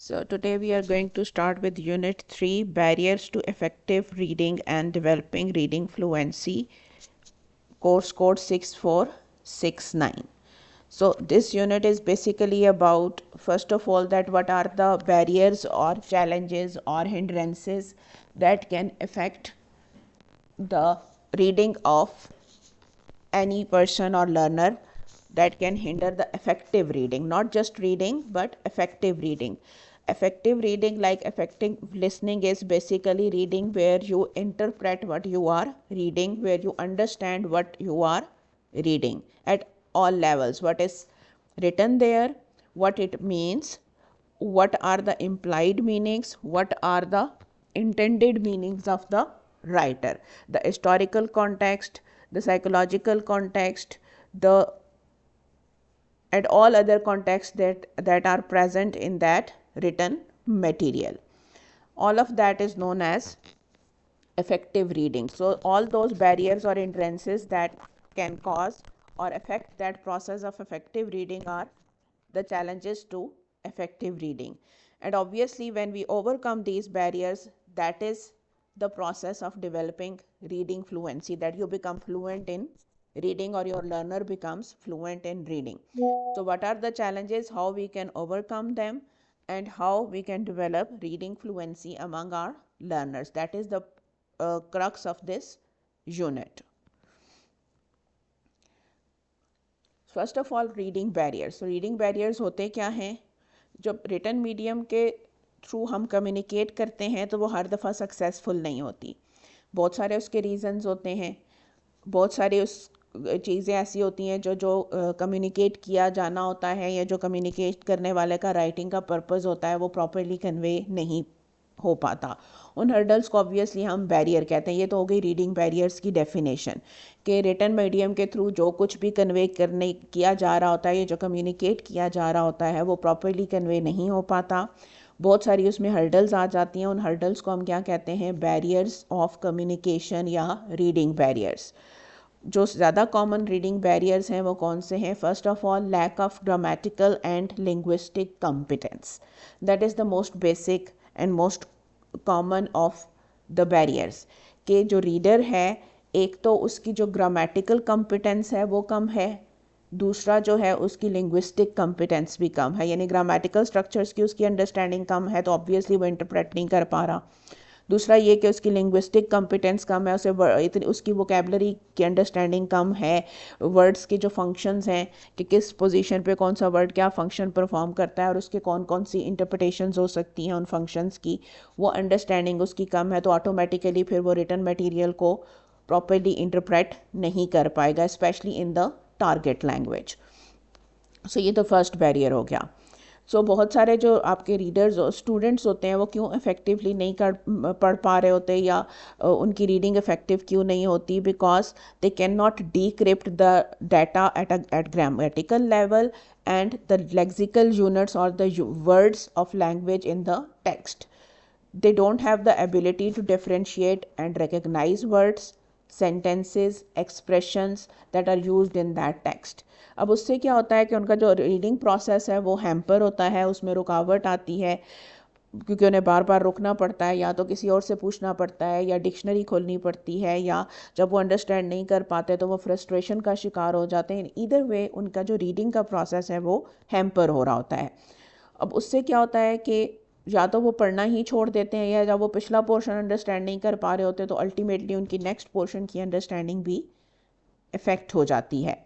So today we are going to start with Unit 3, Barriers to Effective Reading and Developing Reading Fluency, course code 6469. So this unit is basically about, first of all, that what are the barriers or challenges or hindrances that can affect the reading of any person or learner, that can hinder the effective reading, not just reading but effective reading. Effective reading, like effective listening, is basically reading where you interpret what you are reading, where you understand what you are reading at all levels, what is written there, what it means, what are the implied meanings, what are the intended meanings of the writer, the historical context, the psychological context, the and all other contexts that are present in that written material. All of that is known as effective reading. So all those barriers or hindrances that can cause or affect that process of effective reading are the challenges to effective reading. And obviously when we overcome these barriers, that is the process of developing reading fluency, that you become fluent in reading or your learner becomes fluent in reading. So what are the challenges, how we can overcome them, and how we can develop reading fluency among our learners? That is the crux of this unit. First of all reading barriers. तो reading barriers होते क्या हैं? जब written medium के through हम communicate करते हैं तो वो हर दफ़ा सक्सेसफुल नहीं होती. बहुत सारे उसके रीज़न्स होते हैं, बहुत सारी उस चीज़ें ऐसी होती हैं जो कम्युनिकेट किया जाना होता है या जो कम्युनिकेट करने वाले का राइटिंग का पर्पज़ होता है वो प्रॉपरली कन्वे नहीं हो पाता. उन हर्डल्स को ऑब्वियसली हम बैरियर कहते हैं. ये तो हो गई रीडिंग बैरियर्स की डेफिनेशन, कि रिटन मीडियम के थ्रू जो कुछ भी कन्वे करने किया जा रहा होता है, ये जो कम्युनिकेट किया जा रहा होता है वो प्रॉपरली कन्वे नहीं हो पाता. बहुत सारी उसमें हर्डल्स आ जाती हैं. उन हर्डल्स को हम क्या कहते हैं? बैरियर्स ऑफ कम्युनिकेशन या रीडिंग बैरियर्स. जो ज़्यादा कॉमन रीडिंग बैरियर्स हैं वो कौन से हैं? First of all, lack of grammatical and linguistic competence. That is the most basic and most common of the barriers. कि जो रीडर है, एक तो उसकी जो ग्रामेटिकल कॉम्पिटेंस है वो कम है, दूसरा जो है उसकी लिंग्विस्टिक कॉम्पिटेंस भी कम है. यानी ग्रामेटिकल स्ट्रक्चर्स की उसकी अंडरस्टैंडिंग कम है तो ऑब्वियसली वो इंटरप्रेट नहीं कर पा रहा. दूसरा ये कि उसकी लिंग्विस्टिक कॉम्पिटेंस कम है, उसे इतनी उसकी वोकेबलरी की अंडरस्टैंडिंग कम है. वर्ड्स के जो फंक्शंस हैं कि किस पोजीशन पे कौन सा वर्ड क्या फंक्शन परफॉर्म करता है और उसके कौन कौन सी इंटरप्रिटेशंस हो सकती हैं उन फंक्शंस की, वो अंडरस्टैंडिंग उसकी कम है. तो ऑटोमेटिकली फिर वो रिटन मटेरियल को प्रॉपरली इंटरप्रेट नहीं कर पाएगा, specially in the target language. So ये तो फर्स्ट बैरियर हो गया. सो बहुत सारे जो आपके रीडर्स और स्टूडेंट्स होते हैं वो क्यों इफ़ेक्टिवली नहीं पढ़ पा रहे होते, या उनकी रीडिंग इफ़ेक्टिव क्यों नहीं होती? Because they can not decrypt the data at grammatical level and the lexical units और the words of language in the text. They don't have the ability to differentiate and recognize words, sentences, expressions that are used in that text. अब उससे क्या होता है कि उनका जो reading process है वो हैम्पर होता है, उसमें रुकावट आती है, क्योंकि उन्हें बार बार रुकना पड़ता है, या तो किसी और से पूछना पड़ता है, या डिक्शनरी खोलनी पड़ती है, या जब वो अंडरस्टैंड नहीं कर पाते तो वो फ्रस्ट्रेशन का शिकार हो जाते हैं. ईदर वे उनका जो रीडिंग का प्रोसेस है वो हैम्पर हो रहा होता है. अब उससे क्या होता है कि या तो वो पढ़ना ही छोड़ देते हैं, या जब वो पिछला पोर्शन अंडरस्टैंड नहीं कर पा रहे होते तो अल्टीमेटली उनकी नेक्स्ट पोर्शन की अंडरस्टैंडिंग भी इफेक्ट हो जाती है.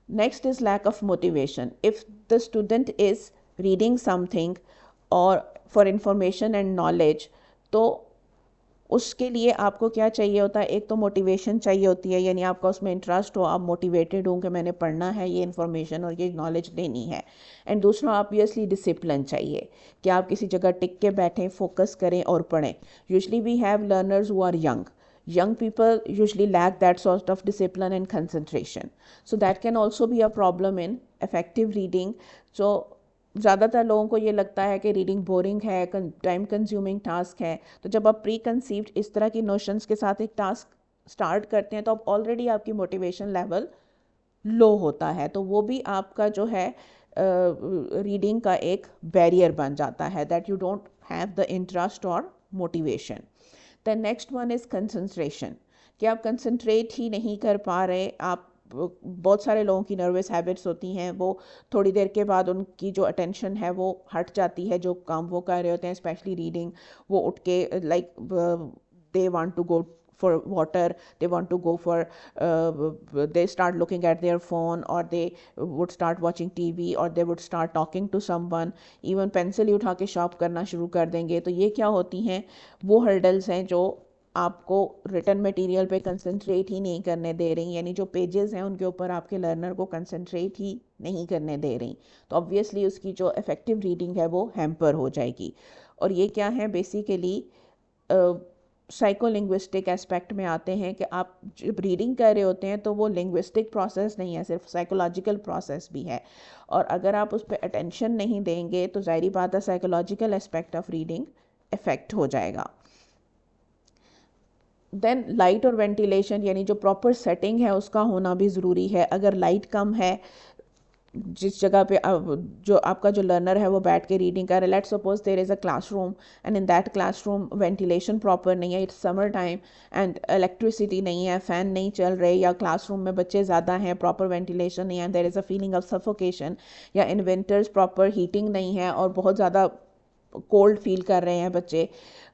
Next is lack of motivation. If the student is reading something और फॉर इंफॉर्मेशन एंड नॉलेज, तो उसके लिए आपको क्या चाहिए होता है? एक तो मोटिवेशन चाहिए होती है, यानी आपका उसमें इंटरेस्ट हो, आप मोटिवेटेड हो कि मैंने पढ़ना है ये इन्फॉर्मेशन और ये नॉलेज लेनी है. एंड दूसरा ऑब्वियसली डिसिप्लिन चाहिए कि आप किसी जगह टिक के बैठें, फोकस करें और पढ़ें. Usually we have learners who are young people usually lack that sort of discipline and concentration, so that can also be a problem in effective reading. So ज़्यादातर लोगों को ये लगता है कि रीडिंग बोरिंग है, टाइम कंज्यूमिंग टास्क है. तो जब आप प्री कंसीव्ड इस तरह की नोशंस के साथ एक टास्क स्टार्ट करते हैं तो आप ऑलरेडी आपकी मोटिवेशन लेवल लो होता है, तो वो भी आपका जो है रीडिंग का एक बैरियर बन जाता है, that you don't have the interest और motivation. The next one is concentration, कि आप कंसंट्रेट ही नहीं कर पा रहे। आप बहुत सारे लोगों की नर्वस हैबिट्स होती हैं, वो थोड़ी देर के बाद उनकी जो अटेंशन है वो हट जाती है जो काम वो कर रहे होते हैं, स्पेशली रीडिंग। वो उठ के like they want to go for water, they want to go for they start looking at their phone, or they would start watching TV, or they would start talking to someone, even pencil ही उठा के shop करना शुरू कर देंगे। तो ये क्या होती हैं, वो हर्डल्स हैं जो आपको रिटन मटेरियल पे कंसंट्रेट ही नहीं करने दे रही, यानी जो पेजेस हैं उनके ऊपर आपके लर्नर को कंसंट्रेट ही नहीं करने दे रही। तो ऑब्वियसली उसकी जो इफ़ेक्टिव रीडिंग है वो हैम्पर हो जाएगी। और ये क्या है, बेसिकली साइकोलिंग्विस्टिक एस्पेक्ट में आते हैं कि आप जब रीडिंग कर रहे होते हैं तो वो लिंग्विस्टिक प्रोसेस नहीं है, सिर्फ साइकोलॉजिकल प्रोसेस भी है। और अगर आप उस पर अटेंशन नहीं देंगे तो ज़ाहिरी बात है psychological aspect of reading effect हो जाएगा। देन लाइट और वेंटिलेशन, यानी जो प्रॉपर सेटिंग है उसका होना भी ज़रूरी है। अगर लाइट कम है, जिस जगह पे जो आपका जो लर्नर है वो बैठ के रीडिंग कर रहा है, let's suppose there is a classroom and in that classroom ventilation proper नहीं है, it's summer time and electricity नहीं है, फ़ैन नहीं चल रहे, या क्लासरूम में बच्चे ज़्यादा हैं, प्रॉपर वेंटिलेशन नहीं है, there is a feeling of suffocation, या इन विंटर्स प्रॉपर हीटिंग नहीं है और बहुत ज़्यादा कोल्ड फील कर रहे हैं बच्चे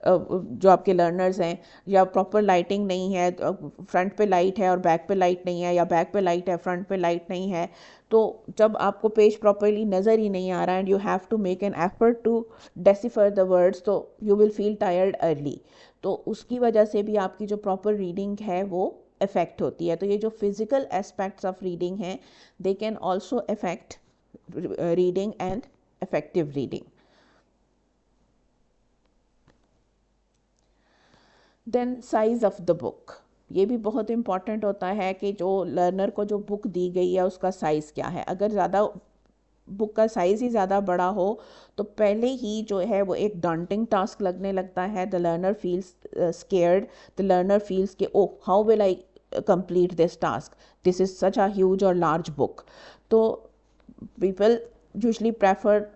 जो आपके लर्नर्स हैं, या प्रॉपर लाइटिंग नहीं है, फ्रंट पे लाइट है और बैक पे लाइट नहीं है, या बैक पे लाइट है फ्रंट पे लाइट नहीं है, तो जब आपको पेज प्रॉपरली नज़र ही नहीं आ रहा and you have to make an effort to decipher the words, तो you will feel tired early. तो उसकी वजह से भी आपकी जो प्रॉपर रीडिंग है वो इफ़ेक्ट होती है। तो ये जो फिज़िकल एस्पेक्ट्स ऑफ रीडिंग हैं, they can also effect reading and effective reading. Then size of the book, ये भी बहुत इम्पॉर्टेंट होता है कि जो लर्नर को जो बुक दी गई है उसका साइज़ क्या है। अगर ज़्यादा बुक का साइज़ ही ज़्यादा बड़ा हो तो पहले ही जो है वो एक डॉन्टिंग टास्क लगने लगता है। The learner feels scared, the learner feels कि oh how will I complete this task, this is such a huge और लार्ज बुक। तो people usually prefer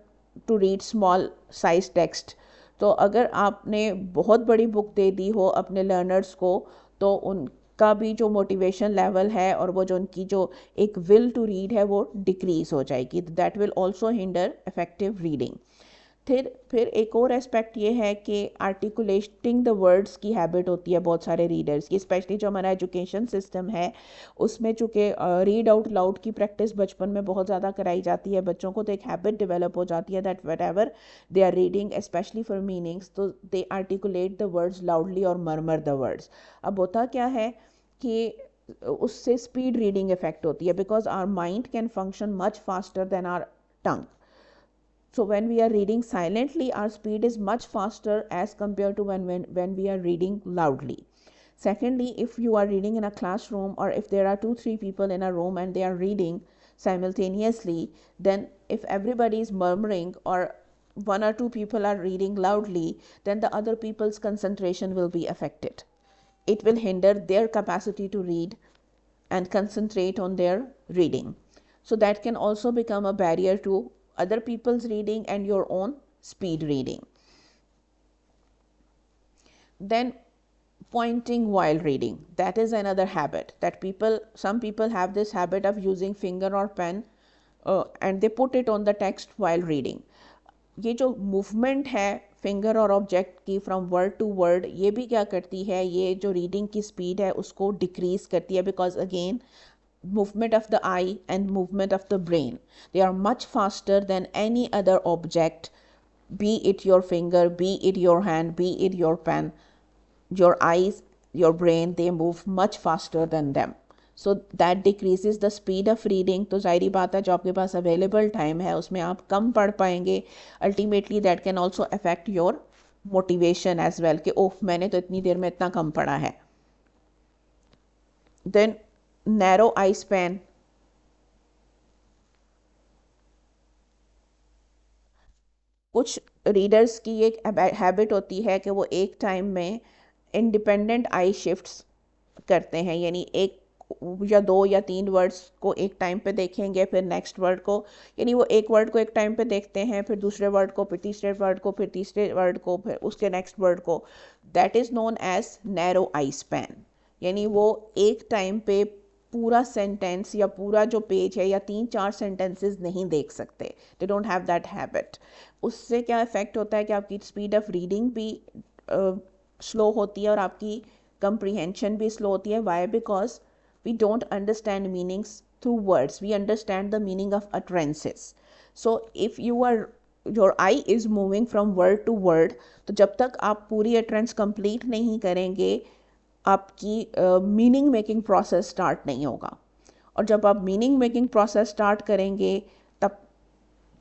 to read small size text. तो अगर आपने बहुत बड़ी बुक दे दी हो अपने लर्नर्स को तो उनका भी जो मोटिवेशन लेवल है और वो जो उनकी जो एक विल टू रीड है वो डिक्रीज हो जाएगी। That will also hinder effective reading. फिर एक और एस्पेक्ट ये है कि आर्टिकुलेटिंग द वर्ड्स की हैबिट होती है बहुत सारे रीडर्स की, स्पेशली जो हमारा एजुकेशन सिस्टम है उसमें चूँकि रीड आउट लाउड की प्रैक्टिस बचपन में बहुत ज़्यादा कराई जाती है बच्चों को, तो एक हैबिट डेवलप हो जाती है that whatever they are reading specially for meanings, तो they articulate the words loudly और मरमर द वर्ड्स। अब होता क्या है कि उससे स्पीड रीडिंग इफेक्ट होती है, because our mind can function much faster than our tongue. So when we are reading silently, our speed is much faster as compared to when we are reading loudly. Secondly, if you are reading in a classroom or if there are 2-3 people in a room and they are reading simultaneously, then if everybody is murmuring or 1 or 2 people are reading loudly, then the other people's concentration will be affected. It will hinder their capacity to read and concentrate on their reading. So that can also become a barrier to other people's reading and your own speed reading. Then pointing while reading, that is another habit that some people have this habit of using finger or pen and they put it on the text while reading. ये जो movement है finger और object की from word to word, ये भी क्या करती है, ये जो रीडिंग की स्पीड है उसको डिक्रीज करती है, because again movement of the eye and movement of the brain, they are much faster than any other object, be it your finger, be it your hand, be it your pen. Your eyes, your brain, they move much faster than them, so that decreases the speed of reading. तो ज़ाहिरी बात है जो आपके पास available time है उसमें आप कम पढ़ पाएंगे। Ultimately that can also affect your motivation as well कि ओह मैंने तो इतनी देर में इतना कम पढ़ा है। देन नैरो आई स्पैन, कुछ रीडर्स की एक हैबिट होती है कि वो एक टाइम में इंडिपेंडेंट आई शिफ्ट्स करते हैं, यानी एक या 2 या 3 वर्ड्स को एक टाइम पे देखेंगे, फिर नेक्स्ट वर्ड को, यानी वो एक वर्ड को एक टाइम पे देखते हैं, फिर दूसरे वर्ड को, फिर तीसरे वर्ड को, फिर तीसरे वर्ड को, फिर उसके नेक्स्ट वर्ड को। That is known as narrow eye span. यानी वो एक टाइम पे पूरा सेंटेंस या पूरा जो पेज है या 3-4 सेंटेंसेस नहीं देख सकते, they don't have that habit. उससे क्या इफ़ेक्ट होता है कि आपकी स्पीड ऑफ रीडिंग भी स्लो होती है और आपकी कंप्रीहेंशन भी स्लो होती है। Why? Because we don't understand meanings through words, we understand the meaning of utterances. So if your eye is moving from word to word, तो जब तक आप पूरी utterance complete नहीं करेंगे आपकी मीनिंग मेकिंग प्रोसेस स्टार्ट नहीं होगा। और जब आप मीनिंग मेकिंग प्रोसेस स्टार्ट करेंगे तब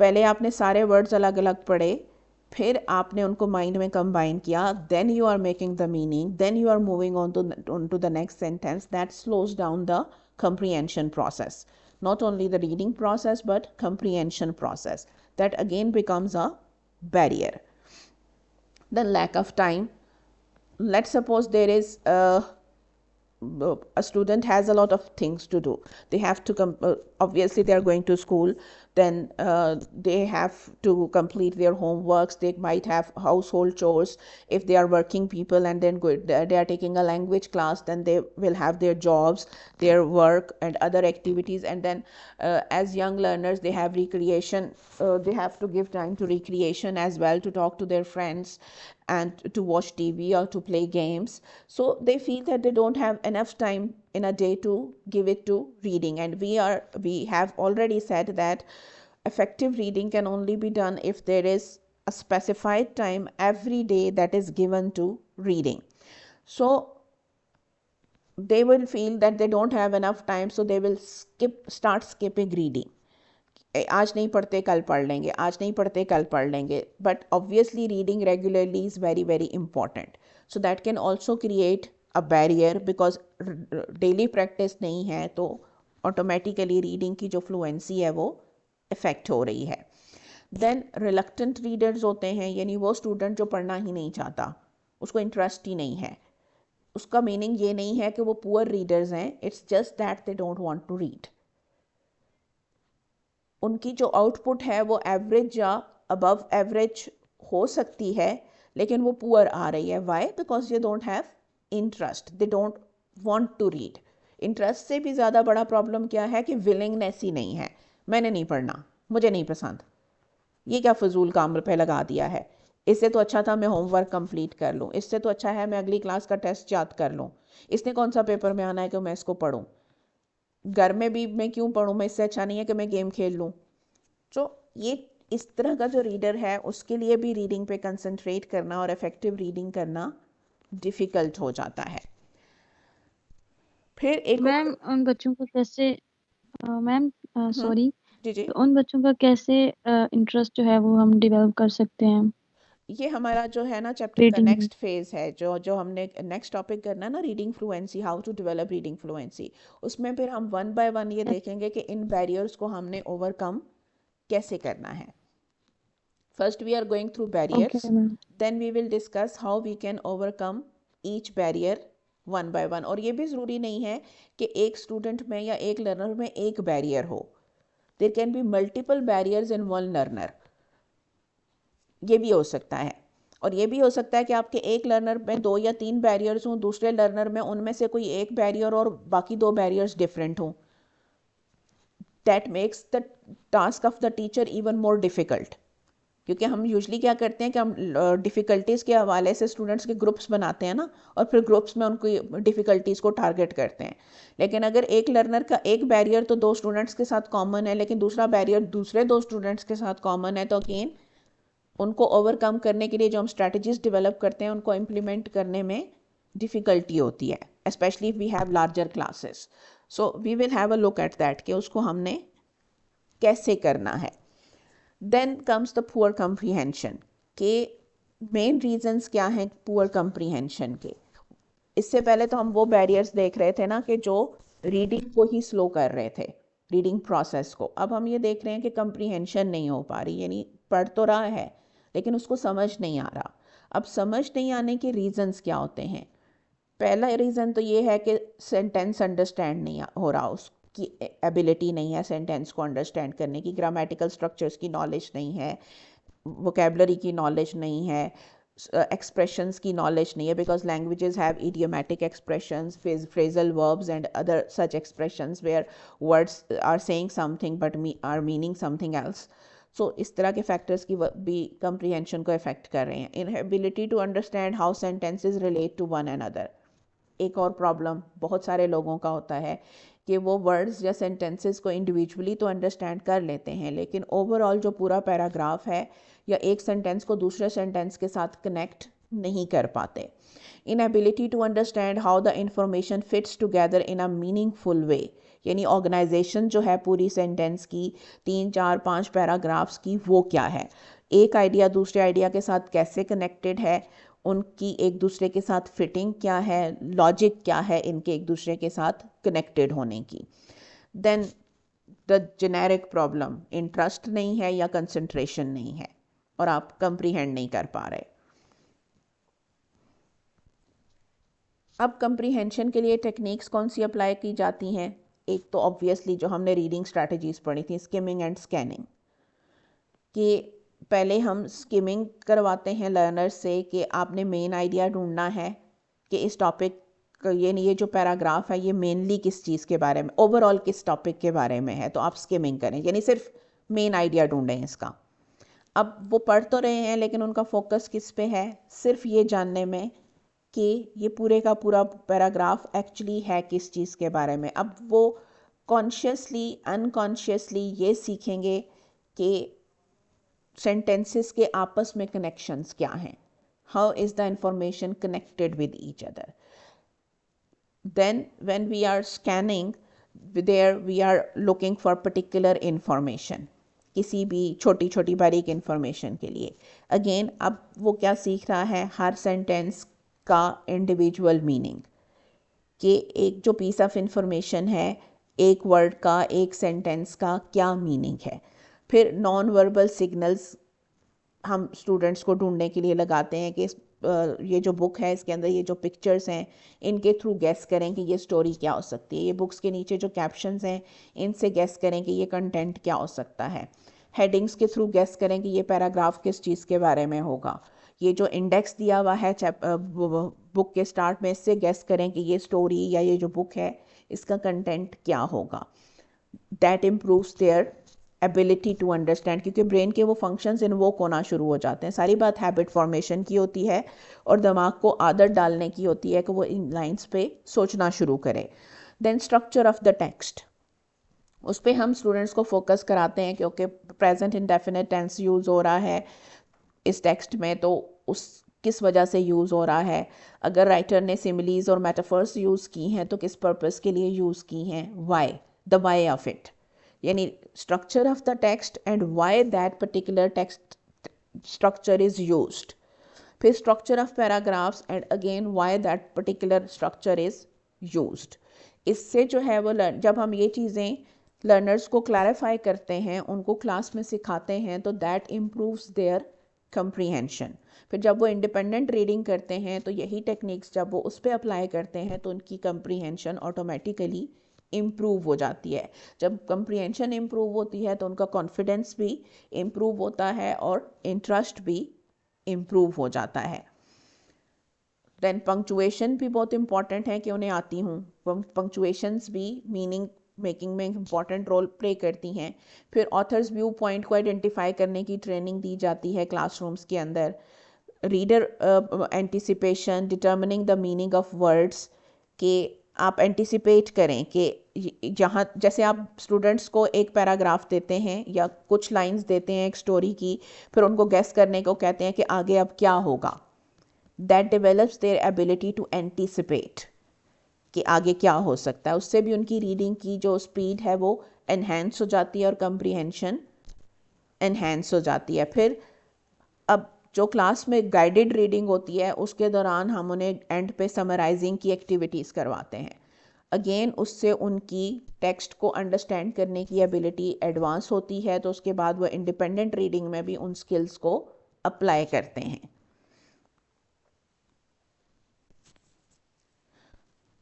पहले आपने सारे वर्ड्स अलग अलग पढ़े, फिर आपने उनको माइंड में कंबाइन किया, then you are making the meaning, then you are moving on to the next sentence. That slows down the comprehension process, not only the reading process but comprehension process, that again becomes a barrier. Then lack of time. Let's suppose there is a student has a lot of things to do. They have to obviously they are going to school, then they have to complete their homeworks, they might have household chores if they are working people, and then they are taking a language class, then they will have their jobs, their work and other activities, and then as young learners they have recreation, they have to give time to recreation as well, to talk to their friends and to watch TV or to play games. So they feel that they don't have enough time in a day to give it to reading. And we have already said that effective reading can only be done if there is a specified time every day that is given to reading. So they will feel that they don't have enough time, so they will start skipping reading. आज नहीं पढ़ते कल पढ़ लेंगे, आज नहीं पढ़ते कल पढ़ लेंगे, but obviously reading regularly is very very important. So that can also create a barrier, because daily practice नहीं है तो ऑटोमेटिकली रीडिंग की जो फ्लुएंसी है वो इफ़ेक्ट हो रही है. देन रिलक्टेंट रीडर्स होते हैं, यानी वो स्टूडेंट जो पढ़ना ही नहीं चाहता, उसको इंटरेस्ट ही नहीं है. उसका मीनिंग ये नहीं है कि वो पुअर रीडर्स हैं, it's just that they don't want to read. उनकी जो आउटपुट है वो एवरेज या अबव एवरेज हो सकती है, लेकिन वो पुअर आ रही है. Why? Because they don't have interest, they don't want to read. Interest से भी ज़्यादा बड़ा प्रॉब्लम क्या है कि विलिंगनेस ही नहीं है. मैंने नहीं पढ़ना, मुझे नहीं पसंद, ये क्या फजूल काम पे लगा दिया है, इससे तो अच्छा था मैं होमवर्क कंप्लीट कर लूँ, इससे तो अच्छा है मैं अगली क्लास का टेस्ट याद कर लूँ, इसने कौन सा पेपर में आना है कि मैं इसको पढ़ूँ, घर में भी मैं क्यों पढ़ूँ, मैं इससे अच्छा नहीं है कि मैं गेम खेल लूँ. तो ये इस तरह का जो रीडर है उसके लिए भी रीडिंग पे कंसंट्रेट करना और इफेक्टिव रीडिंग करना डिफ़िकल्ट हो जाता है. फिर एक मैम उन बच्चों को कैसे मैम सॉरी, जी जी, तो उन बच्चों का कैसे इंटरेस्ट जो है वो हम डेवलप कर सकते हैं ये हमारा जो है ना चैप्टर का रीडिंग में? नेक्स्ट फेज़ है, जो जो हमने नेक्स्ट टॉपिक करना है ना, reading fluency, how to develop reading fluency. उसमें फिर हम वन बाय वन ये देखेंगे कि इन बैरियर्स को हमने ओवरकम कैसे करना है. First we are going through okay barriers, ma'am. then we will discuss how we can overcome each barrier one by one. और ये भी ज़रूरी नहीं है कि एक स्टूडेंट में या एक लर्नर में एक बैरियर हो. There can be multiple barriers in one learner. ये भी हो सकता है. और ये भी हो सकता है कि आपके एक लर्नर में 2 या 3 बैरियर्स हों, दूसरे लर्नर में उनमें से कोई एक बैरियर और बाकी 2 बैरियर्स डिफरेंट हों. That makes the task of the teacher even more difficult. क्योंकि हम यूजली क्या करते हैं कि हम डिफ़िकल्टीज़ के हवाले से स्टूडेंट्स के ग्रुप्स बनाते हैं ना, और फिर ग्रुप्स में उनकी डिफ़िकल्टीज़ को टारगेट करते हैं. लेकिन अगर एक लर्नर का एक बैरियर तो 2 स्टूडेंट्स के साथ कॉमन है, लेकिन दूसरा बैरियर दूसरे 2 स्टूडेंट्स के साथ कॉमन है, तो अगेन उनको ओवरकम करने के लिए जो हम स्ट्रैटेजीज डेवलप करते हैं उनको इम्प्लीमेंट करने में डिफ़िकल्टी होती है, specially we have larger classes. So we will have a look at that कि उसको हमने कैसे करना है. Then comes the poor comprehension के मेन रीजंस क्या हैं पुअर कम्प्रीहेंशन के. इससे पहले तो हम वो बैरियर्स देख रहे थे ना कि जो रीडिंग को ही स्लो कर रहे थे, रीडिंग प्रोसेस को. अब हम ये देख रहे हैं कि कम्प्रीहेंशन नहीं हो पा रही, यानी पढ़ तो रहा है लेकिन उसको समझ नहीं आ रहा. अब समझ नहीं आने के रीजंस क्या होते हैं? पहला रीज़न तो ये है कि सेंटेंस अंडरस्टैंड नहीं हो रहा, उसकी एबिलिटी नहीं है सेंटेंस को अंडरस्टैंड करने की, ग्रामेटिकल स्ट्रक्चर्स की नॉलेज नहीं है, वोकेबलरी की नॉलेज नहीं है, एक्सप्रेशंस की नॉलेज नहीं है, because languages have idiomatic expressions, phrasal verbs and other such expressions where words are saying something but are meaning something else. So इस तरह के फैक्टर्स की भी कंप्रीहेंशन को अफेक्ट कर रहे हैं. Inability to understand how sentences relate to one another. एक और प्रॉब्लम बहुत सारे लोगों का होता है कि वो वर्ड्स या सेंटेंसेस को इंडिविजुअली तो अंडरस्टैंड कर लेते हैं, लेकिन ओवरऑल जो पूरा पैराग्राफ है या एक सेंटेंस को दूसरे सेंटेंस के साथ कनेक्ट नहीं कर पाते. Inability to understand how the information fits together in a meaningful way, यानी ऑर्गेनाइजेशन जो है पूरी सेंटेंस की 3, 4, 5 पैराग्राफ्स की, वो क्या है, एक आइडिया दूसरे आइडिया के साथ कैसे कनेक्टेड है, उनकी एक दूसरे के साथ फिटिंग क्या है, लॉजिक क्या है इनके एक दूसरे के साथ कनेक्टेड होने की. Then the generic problem, interest नहीं है या कंसंट्रेशन नहीं है और आप कंप्रीहेंड नहीं कर पा रहे. अब कंप्रीहेंशन के लिए टेक्निक्स कौन सी अप्लाई की जाती हैं? एक तो ऑब्वियसली जो हमने रीडिंग स्ट्रैटेजीज पढ़ी थी, स्किमिंग एंड स्कैनिंग, कि पहले हम स्किमिंग करवाते हैं लर्नर से कि आपने मेन आइडिया ढूंढना है कि इस टॉपिक, ये जो पैराग्राफ है ये मेनली किस चीज़ के बारे में, ओवरऑल किस टॉपिक के बारे में है, तो आप स्किमिंग करें, यानी सिर्फ मेन आइडिया ढूंढें इसका. अब वो पढ़ तो रहे हैं लेकिन उनका फोकस किस पे है, सिर्फ ये जानने में कि ये पूरे का पूरा पैराग्राफ एक्चुअली है किस चीज़ के बारे में. अब वो कॉन्शियसली अनकॉन्शियसली ये सीखेंगे कि सेंटेंसेस के आपस में कनेक्शंस क्या हैं, how is the information connected with each other. Then when we are scanning, there we are looking for particular information, किसी भी छोटी छोटी बारीक इंफॉर्मेशन के लिए. अगेन अब वो क्या सीख रहा है, हर सेंटेंस का इंडिविजुअल मीनिंग, कि एक जो पीस ऑफ इंफॉर्मेशन है, एक वर्ड का, एक सेंटेंस का क्या मीनिंग है. फिर नॉन वर्बल सिग्नल्स हम स्टूडेंट्स को ढूंढने के लिए लगाते हैं कि ये जो बुक है इसके अंदर ये जो पिक्चर्स हैं इनके थ्रू गेस करें कि ये स्टोरी क्या हो सकती है, ये बुक्स के नीचे जो कैप्शंस हैं इनसे गेस करें कि ये कंटेंट क्या हो सकता है, हेडिंग्स के थ्रू गेस करें कि ये पैराग्राफ किस चीज़ के बारे में होगा, ये जो इंडेक्स दिया हुआ है बुक के स्टार्ट में, इससे गेस करें कि ये स्टोरी या ये जो बुक है इसका कंटेंट क्या होगा. That improves their ability to understand, क्योंकि ब्रेन के वो फंक्शंस इन्वोक होना शुरू हो जाते हैं. सारी बात हैबिट फॉर्मेशन की होती है और दिमाग को आदत डालने की होती है कि वो इन लाइंस पे सोचना शुरू करे. Then structure of the text, उस पर हम स्टूडेंट्स को फोकस कराते हैं क्योंकि प्रेजेंट इंडेफिनिट टेंस यूज़ हो रहा है इस टेक्स्ट में, तो उस किस वजह से यूज़ हो रहा है, अगर राइटर ने सिमिलीज और मेटाफर्स यूज़ की हैं तो किस पर्पस के लिए यूज़ की हैं, why, the why of it, यानी structure of the text and why that particular text structure is used. फिर structure of paragraphs and again why that particular structure is used. इससे जो है वो जब हम ये चीज़ें लर्नर्स को क्लैरिफाई करते हैं, उनको क्लास में सिखाते हैं, तो दैट इम्प्रूव्स देयर कंप्रीहेंशन. फिर जब वो इंडिपेंडेंट रीडिंग करते हैं तो यही टेक्निक्स जब वो उस पर अप्लाई करते हैं तो उनकी कंप्रीहेंशन ऑटोमेटिकली इम्प्रूव हो जाती है. जब कंप्रीहेंशन इम्प्रूव होती है तो उनका कॉन्फिडेंस भी इम्प्रूव होता है और इंटरेस्ट भी इम्प्रूव हो जाता है. देन पंक्चुएशन भी बहुत इंपॉर्टेंट है कि उन्हें आती हूँ. पंक्चुएशंस भी मीनिंग मेकिंग में इम्पॉर्टेंट रोल प्ले करती हैं. फिर ऑथर्स व्यू पॉइंट को आइडेंटिफाई करने की ट्रेनिंग दी जाती है क्लासरूम्स के अंदर. Reader anticipation, determining the meaning of words, कि आप एंटिसिपेट करें कि जहाँ जैसे आप स्टूडेंट्स को एक पैराग्राफ देते हैं या कुछ लाइंस देते हैं एक स्टोरी की, फिर उनको गेस करने को कहते हैं कि आगे अब क्या होगा. That develops their ability to anticipate कि आगे क्या हो सकता है. उससे भी उनकी रीडिंग की जो स्पीड है वो एनहेंस हो जाती है और कंप्रीहेंशन एनहेंस हो जाती है. फिर अब जो क्लास में गाइडेड रीडिंग होती है उसके दौरान हम उन्हें एंड पे समराइजिंग की एक्टिविटीज़ करवाते हैं. अगेन उससे उनकी टेक्स्ट को अंडरस्टैंड करने की एबिलिटी एडवांस होती है, तो उसके बाद वो इंडिपेंडेंट रीडिंग में भी उन स्किल्स को अप्लाई करते हैं.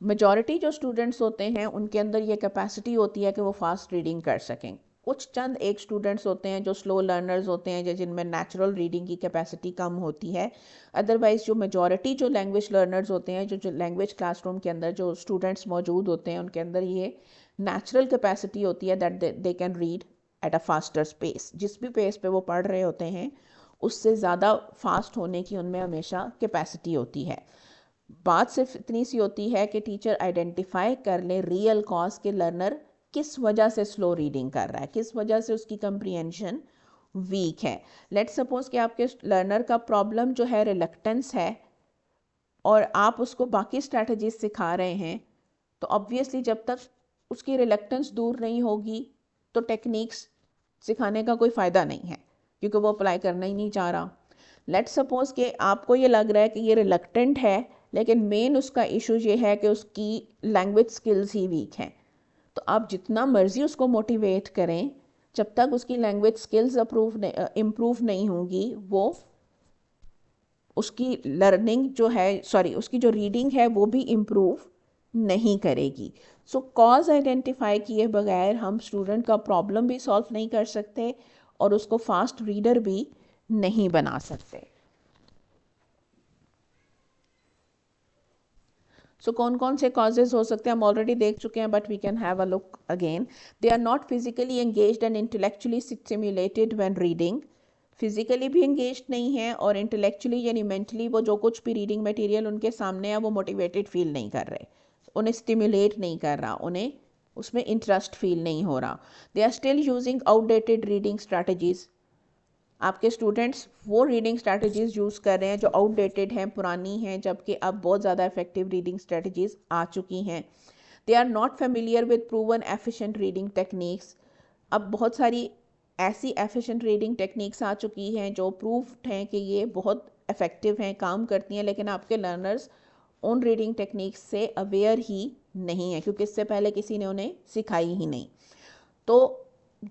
मेजॉरिटी जो स्टूडेंट्स होते हैं उनके अंदर ये कैपेसिटी होती है कि वो फास्ट रीडिंग कर सकें। कुछ चंद एक स्टूडेंट्स होते हैं जो स्लो लर्नर्स होते हैं, जिनमें नेचुरल रीडिंग की कैपेसिटी कम होती है। अदरवाइज़ जो मेजॉरिटी जो लैंग्वेज लर्नर्स होते हैं, जो लैंग्वेज क्लासरूम के अंदर जो स्टूडेंट्स मौजूद होते हैं, उनके अंदर ये नेचुरल कैपेसिटी होती है that they can read at a faster space. जिस भी पेस पे वो पढ़ रहे होते हैं उससे ज़्यादा फास्ट होने की उनमें हमेशा कैपेसिटी होती है। बात सिर्फ इतनी सी होती है कि टीचर आइडेंटिफाई कर ले रियल कॉज के लर्नर किस वजह से स्लो रीडिंग कर रहा है, किस वजह से उसकी कंप्रीहेंशन वीक है। लेट्स सपोज कि आपके लर्नर का प्रॉब्लम जो है रिलक्टेंस है और आप उसको बाकी स्ट्रैटेजीज सिखा रहे हैं, तो ऑब्वियसली जब तक उसकी रिलक्टेंस दूर नहीं होगी तो टेक्निक्स सिखाने का कोई फ़ायदा नहीं है, क्योंकि वो अप्लाई करना ही नहीं चाह रहा। लेट्स सपोज कि आपको ये लग रहा है कि ये रिलक्टेंट है, लेकिन मेन उसका इशू ये है कि उसकी लैंग्वेज स्किल्स ही वीक हैं। तो आप जितना मर्ज़ी उसको मोटिवेट करें, जब तक उसकी लैंग्वेज स्किल्स इम्प्रूव नहीं होंगी, वो उसकी लर्निंग जो है, सॉरी, उसकी जो रीडिंग है वो भी इम्प्रूव नहीं करेगी। सो कॉज आइडेंटिफाई किए बगैर हम स्टूडेंट का प्रॉब्लम भी सॉल्व नहीं कर सकते और उसको फास्ट रीडर भी नहीं बना सकते। सो कौन कौन से कॉजेज हो सकते हैं हम ऑलरेडी देख चुके हैं, but we can have a look again. They are not physically engaged and intellectually stimulated when reading. Physically भी एंगेज नहीं है और इंटेलेक्चुअली यानी मेंटली वो जो कुछ भी रीडिंग मटेरियल उनके सामने है वो मोटिवेटेड फील नहीं कर रहे, उन्हें स्टिमुलेट नहीं कर रहा, उन्हें उसमें इंटरेस्ट फील नहीं हो रहा। They are still using outdated reading strategies. आपके स्टूडेंट्स वो रीडिंग स्ट्रैटेजीज़ यूज़ कर रहे हैं जो आउटडेटेड हैं, पुरानी हैं, जबकि अब बहुत ज़्यादा इफेक्टिव रीडिंग स्ट्रैटेजीज़ आ चुकी हैं। They are not familiar with proven efficient reading techniques. अब बहुत सारी ऐसी एफिशिएंट रीडिंग टेक्निक्स आ चुकी हैं जो प्रूव्ड हैं कि ये बहुत इफ़ेक्टिव हैं, काम करती हैं, लेकिन आपके लर्नर्स उन रीडिंग टेक्निक्स से अवेयर ही नहीं है, क्योंकि इससे पहले किसी ने उन्हें सिखाई ही नहीं। तो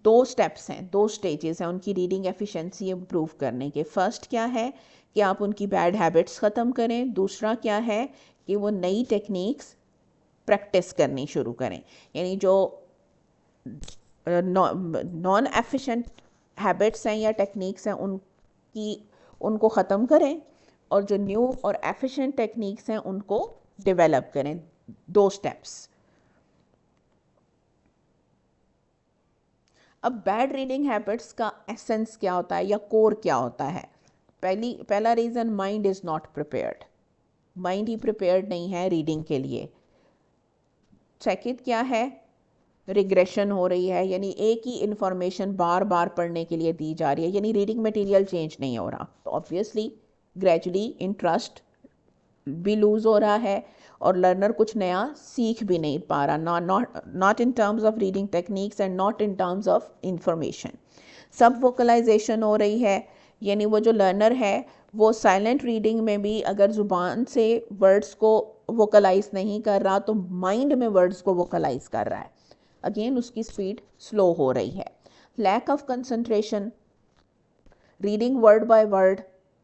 दो स्टेप्स हैं, दो स्टेजेस हैं उनकी रीडिंग एफिशिएंसी इम्प्रूव करने के। फर्स्ट क्या है कि आप उनकी बैड हैबिट्स ख़त्म करें। दूसरा क्या है कि वो नई टेक्निक्स प्रैक्टिस करनी शुरू करें, यानी जो नॉन एफिशिएंट हैबिट्स हैं या टेक्निक्स हैं उनको ख़त्म करें और जो न्यू और एफिशिएंट टेक्निक्स हैं उनको डेवलप करें। दो स्टेप्स। अब बैड रीडिंग हैबिट्स का एसेंस क्या होता है या कोर क्या होता है? पहला reason, mind is not prepared. Mind he prepared नहीं है रीडिंग के लिए। सेकंड क्या है? रिग्रेशन हो रही है, यानी एक ही इंफॉर्मेशन बार बार पढ़ने के लिए दी जा रही है, यानी रीडिंग मटेरियल चेंज नहीं हो रहा। तो ऑब्वियसली ग्रेजुअली इंटरेस्ट भी लूज़ हो रहा है और लर्नर कुछ नया सीख भी नहीं पा रहा, not in terms of reading techniques and not in terms of information. सब वोकलाइजेशन हो रही है, यानी वो जो लर्नर है वो साइलेंट रीडिंग में भी अगर ज़ुबान से वर्ड्स को वोकलाइज नहीं कर रहा तो माइंड में वर्ड्स को वोकलाइज कर रहा है। अगेन उसकी स्पीड स्लो हो रही है। Lack of concentration, reading word by word,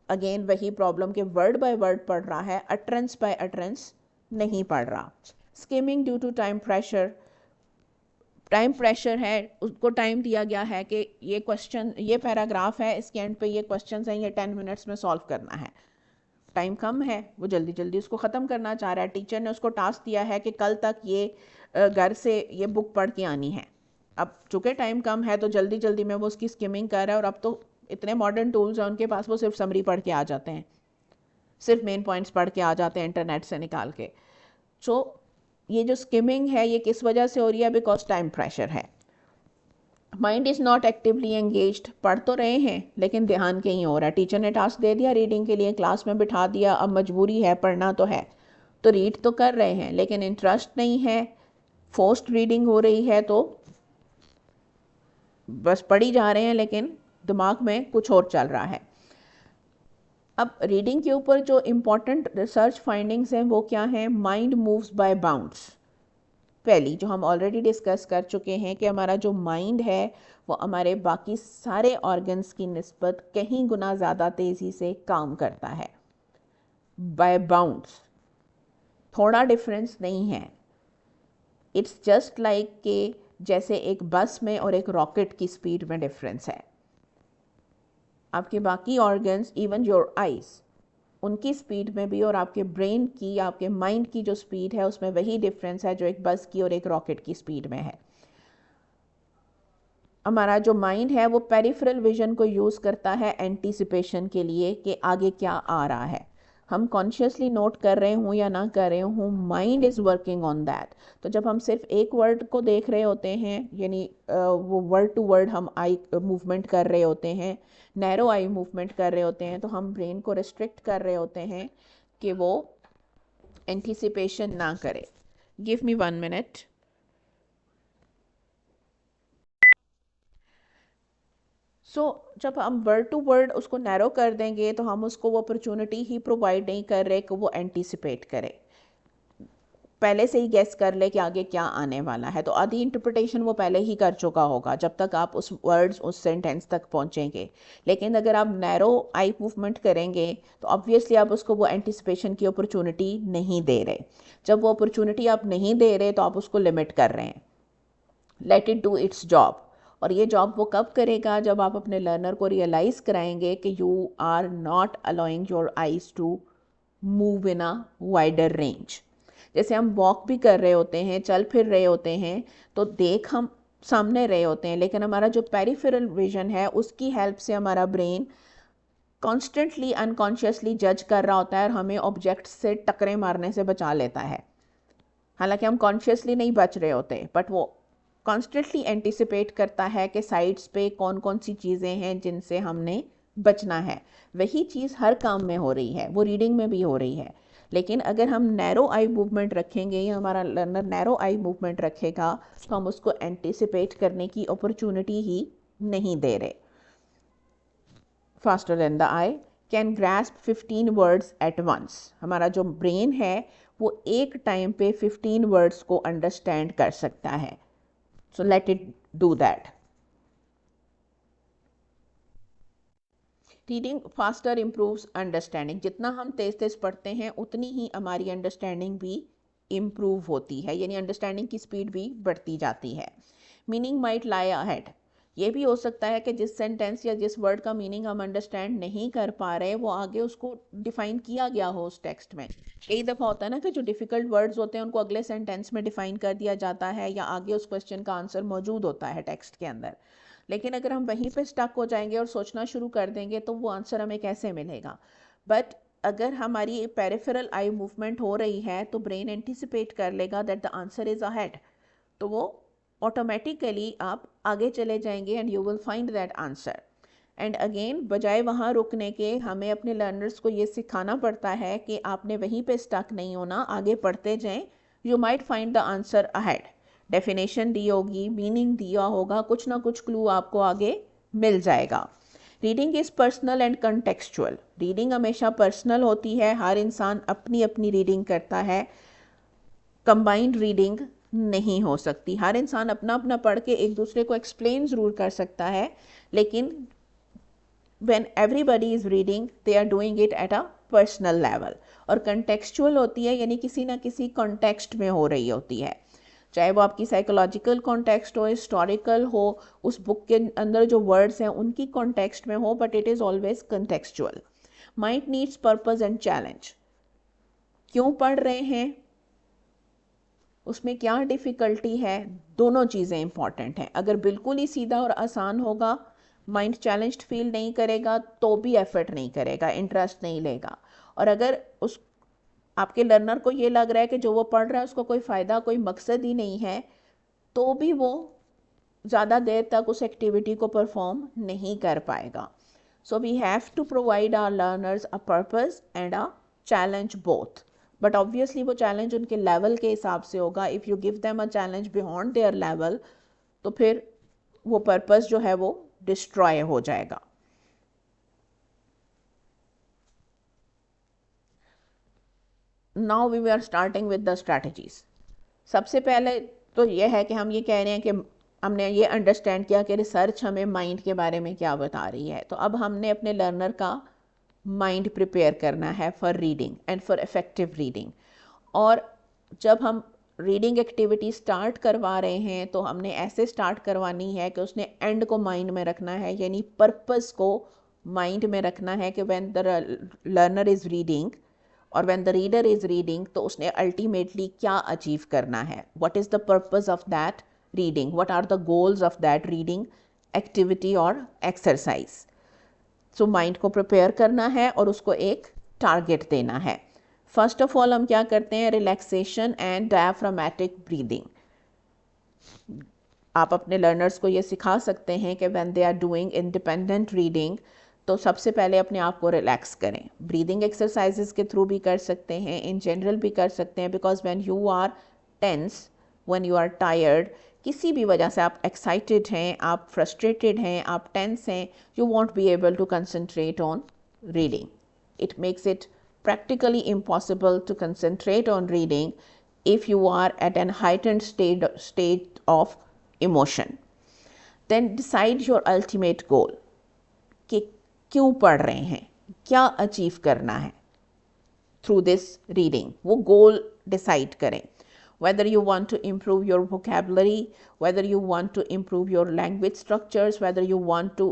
again वही प्रॉब्लम कि वर्ड बाय वर्ड पढ़ रहा है, अटरेंस बाय अटरेंस नहीं पढ़ रहा। Skimming due to time pressure, time pressure है, उसको टाइम दिया गया है कि ये क्वेश्चन, ये पैराग्राफ है, इसके एंड पे ये क्वेश्चन हैं, ये 10 मिनट्स में सॉल्व करना है। टाइम कम है, वो जल्दी जल्दी उसको ख़त्म करना चाह रहा है। टीचर ने उसको टास्क दिया है कि कल तक ये घर से ये बुक पढ़ के आनी है। अब चूँकि टाइम कम है तो जल्दी जल्दी में वो उसकी स्किमिंग कर रहा है, और अब तो इतने मॉडर्न टूल्स हैं उनके पास, वो सिर्फ समरी पढ़ के आ जाते हैं, सिर्फ मेन पॉइंट्स पढ़ के आ जाते हैं इंटरनेट से निकाल के। सो ये जो स्किमिंग है ये किस वजह से हो रही है? बिकॉज टाइम प्रेशर है। Mind is not actively engaged, पढ़ तो रहे हैं लेकिन ध्यान कहीं हो रहा है। टीचर ने टास्क दे दिया रीडिंग के लिए, क्लास में बिठा दिया, अब मजबूरी है, पढ़ना तो है, तो रीड तो कर रहे हैं लेकिन इंटरेस्ट नहीं है, फोर्स्ड रीडिंग हो रही है, तो बस पढ़ी जा रहे हैं लेकिन दिमाग में कुछ और चल रहा है। अब रीडिंग के ऊपर जो इम्पोर्टेंट रिसर्च फाइंडिंग्स हैं वो क्या हैं? Mind moves bye bounds. पहली जो हम ऑलरेडी डिस्कस कर चुके हैं कि हमारा जो माइंड है वो हमारे बाकी सारे ऑर्गन्स की निस्बत कहीं गुना ज़्यादा तेज़ी से काम करता है, बाय बाउंड्स। थोड़ा डिफरेंस नहीं है। इट्स जस्ट लाइक कि जैसे एक बस में और एक रॉकेट की स्पीड में डिफरेंस है। आपके बाकी ऑर्गन्स, इवन योर आइज़, उनकी स्पीड में भी और आपके ब्रेन की, आपके माइंड की जो स्पीड है उसमें वही डिफरेंस है जो एक बस की और एक रॉकेट की स्पीड में है। हमारा जो माइंड है वो पेरिफेरल विजन को यूज़ करता है एंटीसिपेशन के लिए कि आगे क्या आ रहा है। हम कॉन्शियसली नोट कर रहे हूँ या ना कर रहे हूँ, mind is working on that. तो जब हम सिर्फ एक वर्ड को देख रहे होते हैं, यानी वो वर्ड टू वर्ड हम आई मूवमेंट कर रहे होते हैं, नैरो आई मूवमेंट कर रहे होते हैं, तो हम ब्रेन को रिस्ट्रिक्ट कर रहे होते हैं कि वो एंटीसिपेशन ना करे। Give me 1 minute. जब हम वर्ड टू वर्ड उसको नैरो कर देंगे तो हम उसको वो अपॉर्चुनिटी ही प्रोवाइड नहीं कर रहे कि वो एंटीसिपेट करे, पहले से ही गेस कर ले कि आगे क्या आने वाला है। तो आधी इंटरप्रिटेशन वो पहले ही कर चुका होगा जब तक आप उस वर्ड्स, उस सेंटेंस तक पहुंचेंगे। लेकिन अगर आप नैरो आई मूवमेंट करेंगे तो ऑब्वियसली आप उसको वो एंटीसिपेशन की अपॉर्चुनिटी नहीं दे रहे। जब वो अपॉर्चुनिटी आप नहीं दे रहे तो आप उसको लिमिट कर रहे हैं। Let it do it's job. और ये जॉब वो कब करेगा? जब आप अपने लर्नर को रियलाइज कराएंगे कि you are not allowing your eyes to move in a wider range. जैसे हम वॉक भी कर रहे होते हैं, चल फिर रहे होते हैं, तो देख हम सामने रहे होते हैं, लेकिन हमारा जो पेरिफेरल विजन है उसकी हेल्प से हमारा ब्रेन कॉन्स्टेंटली अनकॉन्शियसली जज कर रहा होता है और हमें ऑब्जेक्ट से टकरे मारने से बचा लेता है। हालांकि हम कॉन्शियसली नहीं बच रहे होते, बट वो कॉन्स्टेंटली एंटिसिपेट करता है कि साइड्स पे कौन कौन सी चीज़ें हैं जिनसे हमने बचना है। वही चीज़ हर काम में हो रही है, वो रीडिंग में भी हो रही है। लेकिन अगर हम नैरो आई मूवमेंट रखेंगे या हमारा लर्नर नैरो आई मूवमेंट रखेगा तो हम उसको एंटिसिपेट करने की अपॉर्चुनिटी ही नहीं दे रहे। Faster than the eye can grasp 15 words at once. हमारा जो ब्रेन है वो एक टाइम पे 15 वर्ड्स को अंडरस्टैंड कर सकता है। So let it do that. Reading faster improves understanding. जितना हम तेज तेज पढ़ते हैं उतनी ही हमारी अंडरस्टैंडिंग भी इम्प्रूव होती है, यानी अंडरस्टैंडिंग की स्पीड भी बढ़ती जाती है। मीनिंग माइट लाई अहेड। ये भी हो सकता है कि जिस सेंटेंस या जिस वर्ड का मीनिंग हम अंडरस्टैंड नहीं कर पा रहे वो आगे उसको डिफाइन किया गया हो उस टेक्स्ट में। कई दफ़ा होता है ना कि जो डिफ़िकल्ट वर्ड्स होते हैं उनको अगले सेंटेंस में डिफाइन कर दिया जाता है या आगे उस क्वेश्चन का आंसर मौजूद होता है टेक्स्ट के अंदर। लेकिन अगर हम वहीं पे स्टक हो जाएंगे और सोचना शुरू कर देंगे तो वो आंसर हमें कैसे मिलेगा? बट अगर हमारी पेरिफेरल आई मूवमेंट हो रही है तो ब्रेन एंटिसिपेट कर लेगा that the answer is ahead, तो वो ऑटोमेटिकली आप आगे चले जाएंगे and you will find that answer. And again, बजाय वहाँ रुकने के हमें अपने लर्नर्स को ये सिखाना पड़ता है कि आपने वहीं पे स्टक नहीं होना, आगे पढ़ते जाएं। You might find the answer ahead. Definition दी होगी, मीनिंग दिया होगा, कुछ ना कुछ क्लू आपको आगे मिल जाएगा। Reading is personal and contextual. Reading हमेशा पर्सनल होती है, हर इंसान अपनी अपनी रीडिंग करता है, कंबाइंड रीडिंग नहीं हो सकती। हर इंसान अपना अपना पढ़ के एक दूसरे को एक्सप्लेन ज़रूर कर सकता है, लेकिन when everybody is reading they are doing it at a personal level। और contextual होती है, यानी किसी ना किसी context में हो रही होती है, चाहे वो आपकी साइकोलॉजिकल कॉन्टेक्स्ट हो, हिस्टोरिकल हो, उस बुक के अंदर जो वर्ड्स हैं उनकी कॉन्टेक्स्ट में हो, but it is always contextual. Mind needs purpose and challenge. क्यों पढ़ रहे हैं, उसमें क्या डिफ़िकल्टी है, दोनों चीज़ें इंपॉर्टेंट हैं। अगर बिल्कुल ही सीधा और आसान होगा, माइंड चैलेंज्ड फील नहीं करेगा तो भी एफर्ट नहीं करेगा, इंटरेस्ट नहीं लेगा। और अगर उस आपके लर्नर को ये लग रहा है कि जो वो पढ़ रहा है उसको कोई फ़ायदा, कोई मकसद ही नहीं है, तो भी वो ज़्यादा देर तक उस एक्टिविटी को परफॉर्म नहीं कर पाएगा। So we have to provide our learners a purpose and a challenge both. But obviously वो चैलेंज उनके लेवल के हिसाब से होगा। If you give them a challenge beyond their level तो फिर वो पर्पस जो है वो डिस्ट्रॉय हो जाएगा। Now we are starting with the strategies. सबसे पहले तो ये है कि हम ये कह रहे हैं कि हमने ये अंडरस्टैंड किया कि रिसर्च हमें माइंड के बारे में क्या बता रही है, तो अब हमने अपने लर्नर का माइंड प्रिपेयर करना है for reading and for effective reading. और जब हम रीडिंग एक्टिविटी स्टार्ट करवा रहे हैं तो हमने ऐसे स्टार्ट करवानी है कि उसने एंड को माइंड में रखना है, यानी पर्पस को माइंड में रखना है कि when the learner is reading और when the reader is reading तो उसने अल्टीमेटली क्या अचीव करना है, what is the purpose of that reading, what are the goals of that reading activity और एक्सरसाइज। सो माइंड को प्रिपेयर करना है और उसको एक टारगेट देना है। फर्स्ट ऑफ ऑल हम क्या करते हैं, रिलैक्सेशन एंड डायफ्रामेटिक ब्रीदिंग। आप अपने लर्नर्स को ये सिखा सकते हैं कि when they are doing independent reading तो सबसे पहले अपने आप को रिलैक्स करें। ब्रीदिंग एक्सरसाइजेस के थ्रू भी कर सकते हैं, इन जनरल भी कर सकते हैं, because when you are tense, when you are tired, किसी भी वजह से आप एक्साइटेड हैं, आप फ्रस्ट्रेटेड हैं, आप टेंस हैं, you won't be able to concentrate on reading. It makes it practically impossible to concentrate on reading if you are at an heightened state of emotion. Then decide your ultimate goal कि क्यों पढ़ रहे हैं, क्या achieve करना है through this reading, वो goal decide करें। Whether you want to improve your vocabulary, whether you want to improve your language structures, whether you want to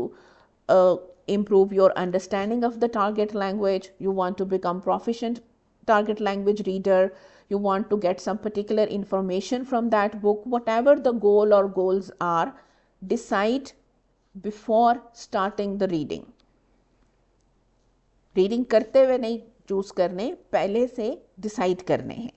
improve your understanding of the target language, you want to become proficient target language reader, you want to get some particular information from that book, whatever the goal or goals are, decide before starting the reading. Reading करते हुए नहीं choose करने, पहले से decide करने हैं।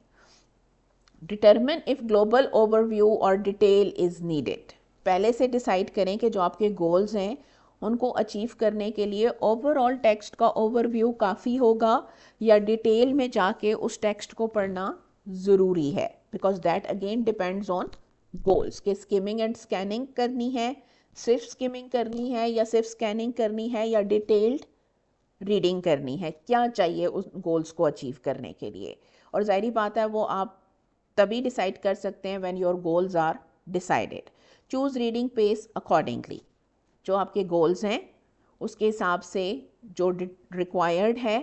Determine if global overview और detail is needed. पहले से डिसाइड करें कि जो आपके गोल्स हैं उनको अचीव करने के लिए ओवरऑल टेक्स्ट का ओवरव्यू काफ़ी होगा या डिटेल में जाके उस टेक्स्ट को पढ़ना ज़रूरी है, because that again depends on goals कि स्किमिंग एंड स्कैनिंग करनी है, सिर्फ स्किमिंग करनी है या सिर्फ स्कैनिंग करनी है या डिटेल्ड रीडिंग करनी है, क्या चाहिए उस गोल्स को अचीव करने के लिए। और ज़ाहिर बात है वो आप तभी डिसाइड कर सकते हैं when your goals are decided. Choose reading pace accordingly, जो आपके गोल्स हैं उसके हिसाब से जो रिक्वायर्ड है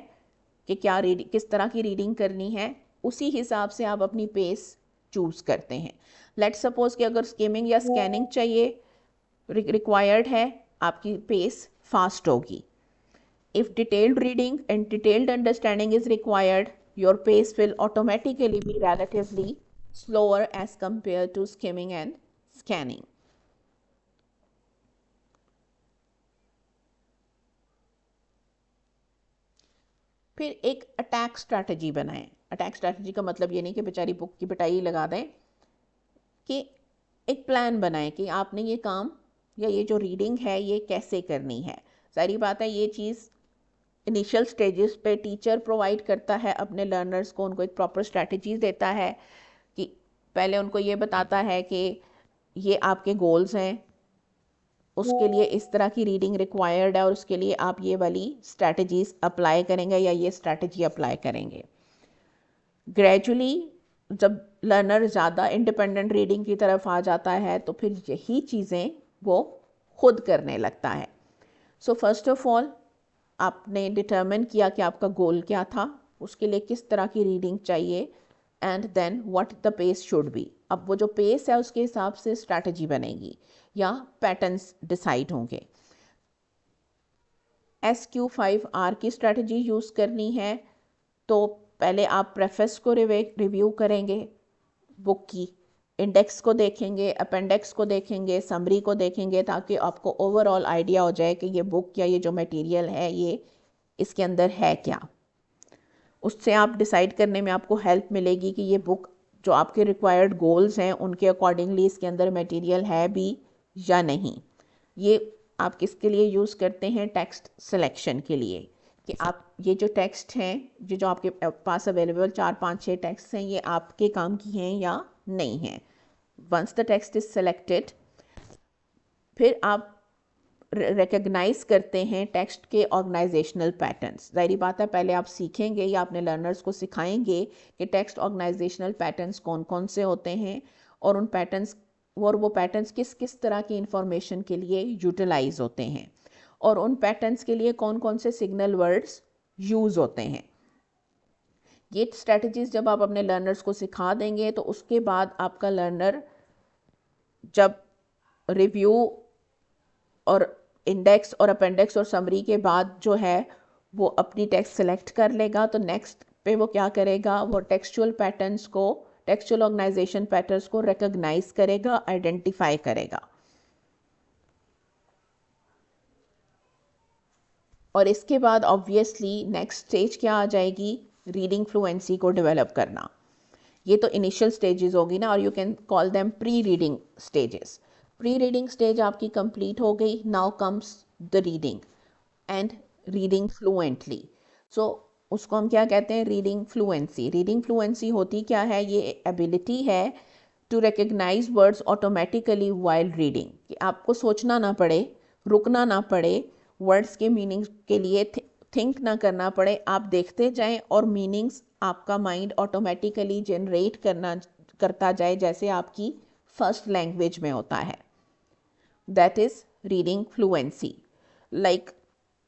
कि क्या रीडिंग किस तरह की रीडिंग करनी है, उसी हिसाब से आप अपनी पेस चूज़ करते हैं। लेट्स सपोज कि अगर स्किमिंग या स्कैनिंग चाहिए रिक्वायर्ड है, आपकी पेस फास्ट होगी। If detailed reading and detailed understanding is required, your pace will automatically be relatively slower as compared to skimming and scanning. फिर एक अटैक स्ट्रैटेजी बनाएं। अटैक स्ट्रैटेजी का मतलब ये नहीं कि बेचारी बुक की पिटाई लगा दें, कि एक प्लान बनाएं कि आपने ये काम या ये जो रीडिंग है ये कैसे करनी है। सारी बात है ये चीज़ इनिशियल स्टेजेस पे टीचर प्रोवाइड करता है अपने लर्नर्स को, उनको एक प्रॉपर स्ट्रैटेजी देता है कि पहले उनको ये बताता है कि ये आपके गोल्स हैं, उसके लिए इस तरह की रीडिंग रिक्वायर्ड है और उसके लिए आप ये वाली स्ट्रैटेजीज अप्लाई करेंगे या ये स्ट्रैटेजी अप्लाई करेंगे। ग्रेजुअली जब लर्नर ज़्यादा इंडिपेंडेंट रीडिंग की तरफ आ जाता है तो फिर यही चीज़ें वो खुद करने लगता है। सो फर्स्ट ऑफ ऑल आपने डिटर्मिन किया कि आपका गोल क्या था, उसके लिए किस तरह की रीडिंग चाहिए, and then what the pace should be. अब वो जो पेस है उसके हिसाब से स्ट्रैटेजी बनेगी या पैटर्न्स डिसाइड होंगे। SQ5R की स्ट्रैटेजी यूज़ करनी है तो पहले आप प्रेफेस को रिव्यू करेंगे, बुक की इंडेक्स को देखेंगे, अपेंडिक्स को देखेंगे, समरी को देखेंगे, ताकि आपको ओवरऑल आइडिया हो जाए कि ये बुक या ये जो मटेरियल है ये इसके अंदर है क्या। उससे आप डिसाइड करने में आपको हेल्प मिलेगी कि ये बुक जो आपके रिक्वायर्ड गोल्स हैं उनके अकॉर्डिंगली इसके अंदर मटेरियल है भी या नहीं। ये आप किसके लिए यूज़ करते हैं, टेक्स्ट सिलेक्शन के लिए, कि आप ये जो टेक्स्ट हैं ये जो आपके पास अवेलेबल 4 5 6 टेक्स्ट हैं ये आपके काम की हैं या नहीं हैं। Once the text is selected, फिर आप रिकग्नाइज करते हैं टेक्स्ट के ऑर्गेनाइजेशनल पैटर्न्स। ज़ाहिर बात है पहले आप सीखेंगे या अपने लर्नर्स को सिखाएंगे कि टेक्स्ट ऑर्गेनाइजेशनल पैटर्न्स कौन कौन से होते हैं और उन पैटर्न्स और वो पैटर्न्स किस किस तरह की इंफॉर्मेशन के लिए यूटिलाइज होते हैं और उन पैटर्न्स के लिए कौन कौन से सिग्नल वर्ड्स यूज़ होते हैं। ये स्ट्रेटजीज जब आप अपने लर्नर्स को सिखा देंगे तो उसके बाद आपका लर्नर जब रिव्यू और इंडेक्स और अपेंडिक्स और समरी के बाद जो है वो अपनी टेक्स्ट सेलेक्ट कर लेगा, तो नेक्स्ट पे वो क्या करेगा, वो टेक्सचुअल पैटर्न्स को, टेक्सचुअल ऑर्गेनाइजेशन पैटर्न्स को रिकॉग्नाइज करेगा, आइडेंटिफाई करेगा। और इसके बाद ऑब्वियसली नेक्स्ट स्टेज क्या आ जाएगी, रीडिंग फ्लुएंसी को डेवलप करना। ये तो इनिशियल स्टेजेस होगी ना, और you can call them pre reading stages. Pre reading stage आपकी कंप्लीट हो गई, now comes the reading and reading fluently. So उसको हम क्या कहते हैं, रीडिंग फ्लुएंसी। रीडिंग फ्लुएंसी होती क्या है, ये एबिलिटी है to recognize words automatically while reading, कि आपको सोचना ना पड़े, रुकना ना पड़े, वर्ड्स के मीनिंग्स के लिए थिंक ना करना पड़े, आप देखते जाएं और मीनिंग्स आपका माइंड ऑटोमेटिकली जनरेट करता जाए जैसे आपकी फर्स्ट लैंग्वेज में होता है। That is reading fluency. Like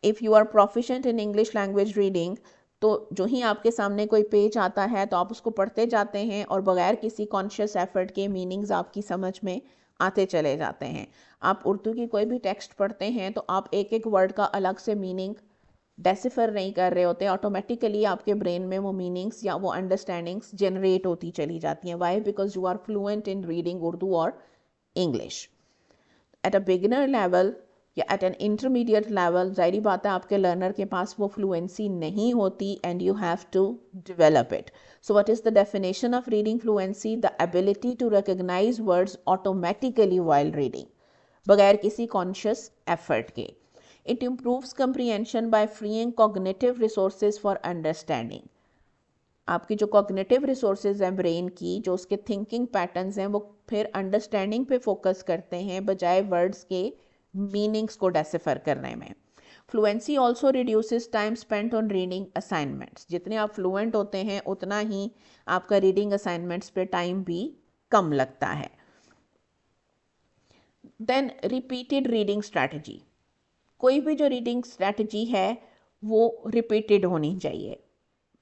if you are proficient in English language reading, तो जो ही आपके सामने कोई पेज आता है तो आप उसको पढ़ते जाते हैं और बगैर किसी कॉन्शियस एफर्ट के मीनिंग्स आपकी समझ में आते चले जाते हैं। आप उर्दू की कोई भी टेक्स्ट पढ़ते हैं तो आप एक एक वर्ड का अलग से मीनिंग डेसिफर नहीं कर रहे होते, ऑटोमेटिकली आपके ब्रेन में वो मीनिंग्स या वो अंडरस्टैंडिंग्स जनरेट होती चली जाती हैं। Why? Because you are fluent in reading Urdu और English. At a beginner level या एट एन इंटरमीडिएट लेवल, जाहिर बात है आपके लर्नर के पास वो फ्लुएंसी नहीं होती and you have to develop it. So what is the definition of reading fluency? The ability to recognize words automatically while reading, बगैर किसी कॉन्शियस एफर्ट के। It improves comprehension by freeing cognitive resources for understanding. आपकी जो cognitive resources हैं brain की, जो उसके thinking patterns हैं, वो फिर अंडरस्टैंडिंग पे फोकस करते हैं बजाय वर्ड्स के मीनिंग्स को डेसिफर करने में। Fluency also reduces time spent on reading assignments. जितने आप फ्लुएंट होते हैं उतना ही आपका रीडिंग असाइनमेंट्स पे टाइम भी कम लगता है। Then repeated reading strategy. कोई भी जो रीडिंग स्ट्रैटेजी है वो रिपीटेड होनी चाहिए।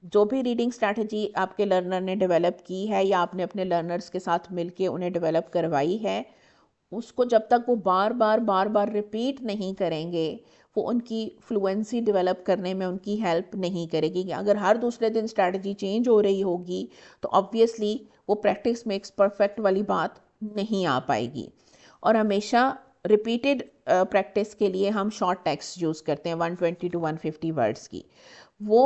जो भी रीडिंग स्ट्रैटेजी आपके लर्नर ने डेवलप की है या आपने अपने लर्नर्स के साथ मिलके उन्हें डेवलप करवाई है, उसको जब तक वो बार बार रिपीट नहीं करेंगे, वो उनकी फ्लुएंसी डेवलप करने में उनकी हेल्प नहीं करेगी। कि अगर हर दूसरे दिन स्ट्रैटेजी चेंज हो रही होगी तो ऑब्वियसली वो प्रैक्टिस मेक्स परफेक्ट वाली बात नहीं आ पाएगी। और हमेशा रिपीटेड प्रैक्टिस के लिए हम शॉर्ट टेक्स्ट यूज़ करते हैं 120 to 150 वर्ड्स की। वो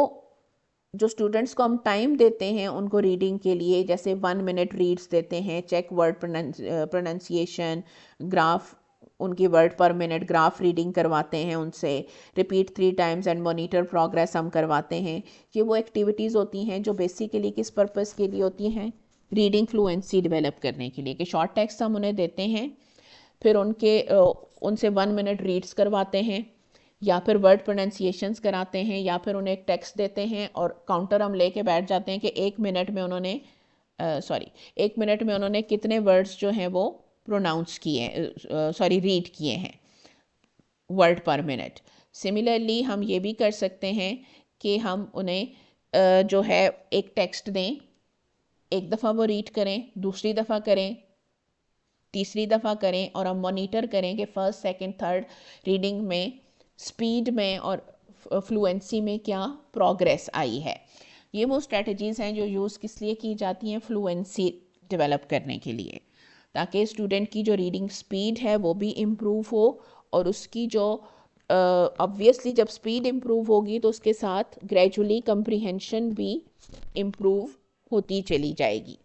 जो स्टूडेंट्स को हम टाइम देते हैं उनको रीडिंग के लिए, जैसे 1 मिनट रीड्स देते हैं, चेक वर्ड प्रोनाउंसिएशन, ग्राफ, उनकी वर्ड पर मिनट ग्राफ रीडिंग करवाते हैं उनसे, repeat 3 times and monitor progress हम करवाते हैं। ये वो एक्टिविटीज़ होती हैं जो बेसिकली किस पर्पस के लिए होती हैं, रीडिंग फ्लुएंसी डेवलप करने के लिए। कि शॉर्ट टेक्स्ट हम उन्हें देते हैं, फिर उनसे 1 मिनट रीड्स करवाते हैं, या फिर वर्ड प्रोनाउंसिएशंस कराते हैं, या फिर उन्हें एक टेक्स्ट देते हैं और काउंटर हम लेके बैठ जाते हैं कि 1 मिनट में उन्होंने 1 मिनट में उन्होंने कितने वर्ड्स जो हैं वो प्रोनाउंस किए, रीड किए हैं, वर्ड पर मिनट। सिमिलरली हम ये भी कर सकते हैं कि हम उन्हें जो है एक टेक्स्ट दें, एक दफ़ा वो रीड करें, दूसरी दफ़ा करें, तीसरी दफ़ा करें, और हम मॉनिटर करें कि फर्स्ट सेकंड थर्ड रीडिंग में स्पीड में और फ्लुएंसी में क्या प्रोग्रेस आई है। ये वो स्ट्रेटजीज़ हैं जो यूज़ किस लिए की जाती हैं, फ्लुएंसी डेवलप करने के लिए, ताकि स्टूडेंट की जो रीडिंग स्पीड है वो भी इम्प्रूव हो, और उसकी जो ऑब्वियसली जब स्पीड इम्प्रूव होगी तो उसके साथ ग्रेजुअली कंप्रीहेंशन भी इम्प्रूव होती चली जाएगी।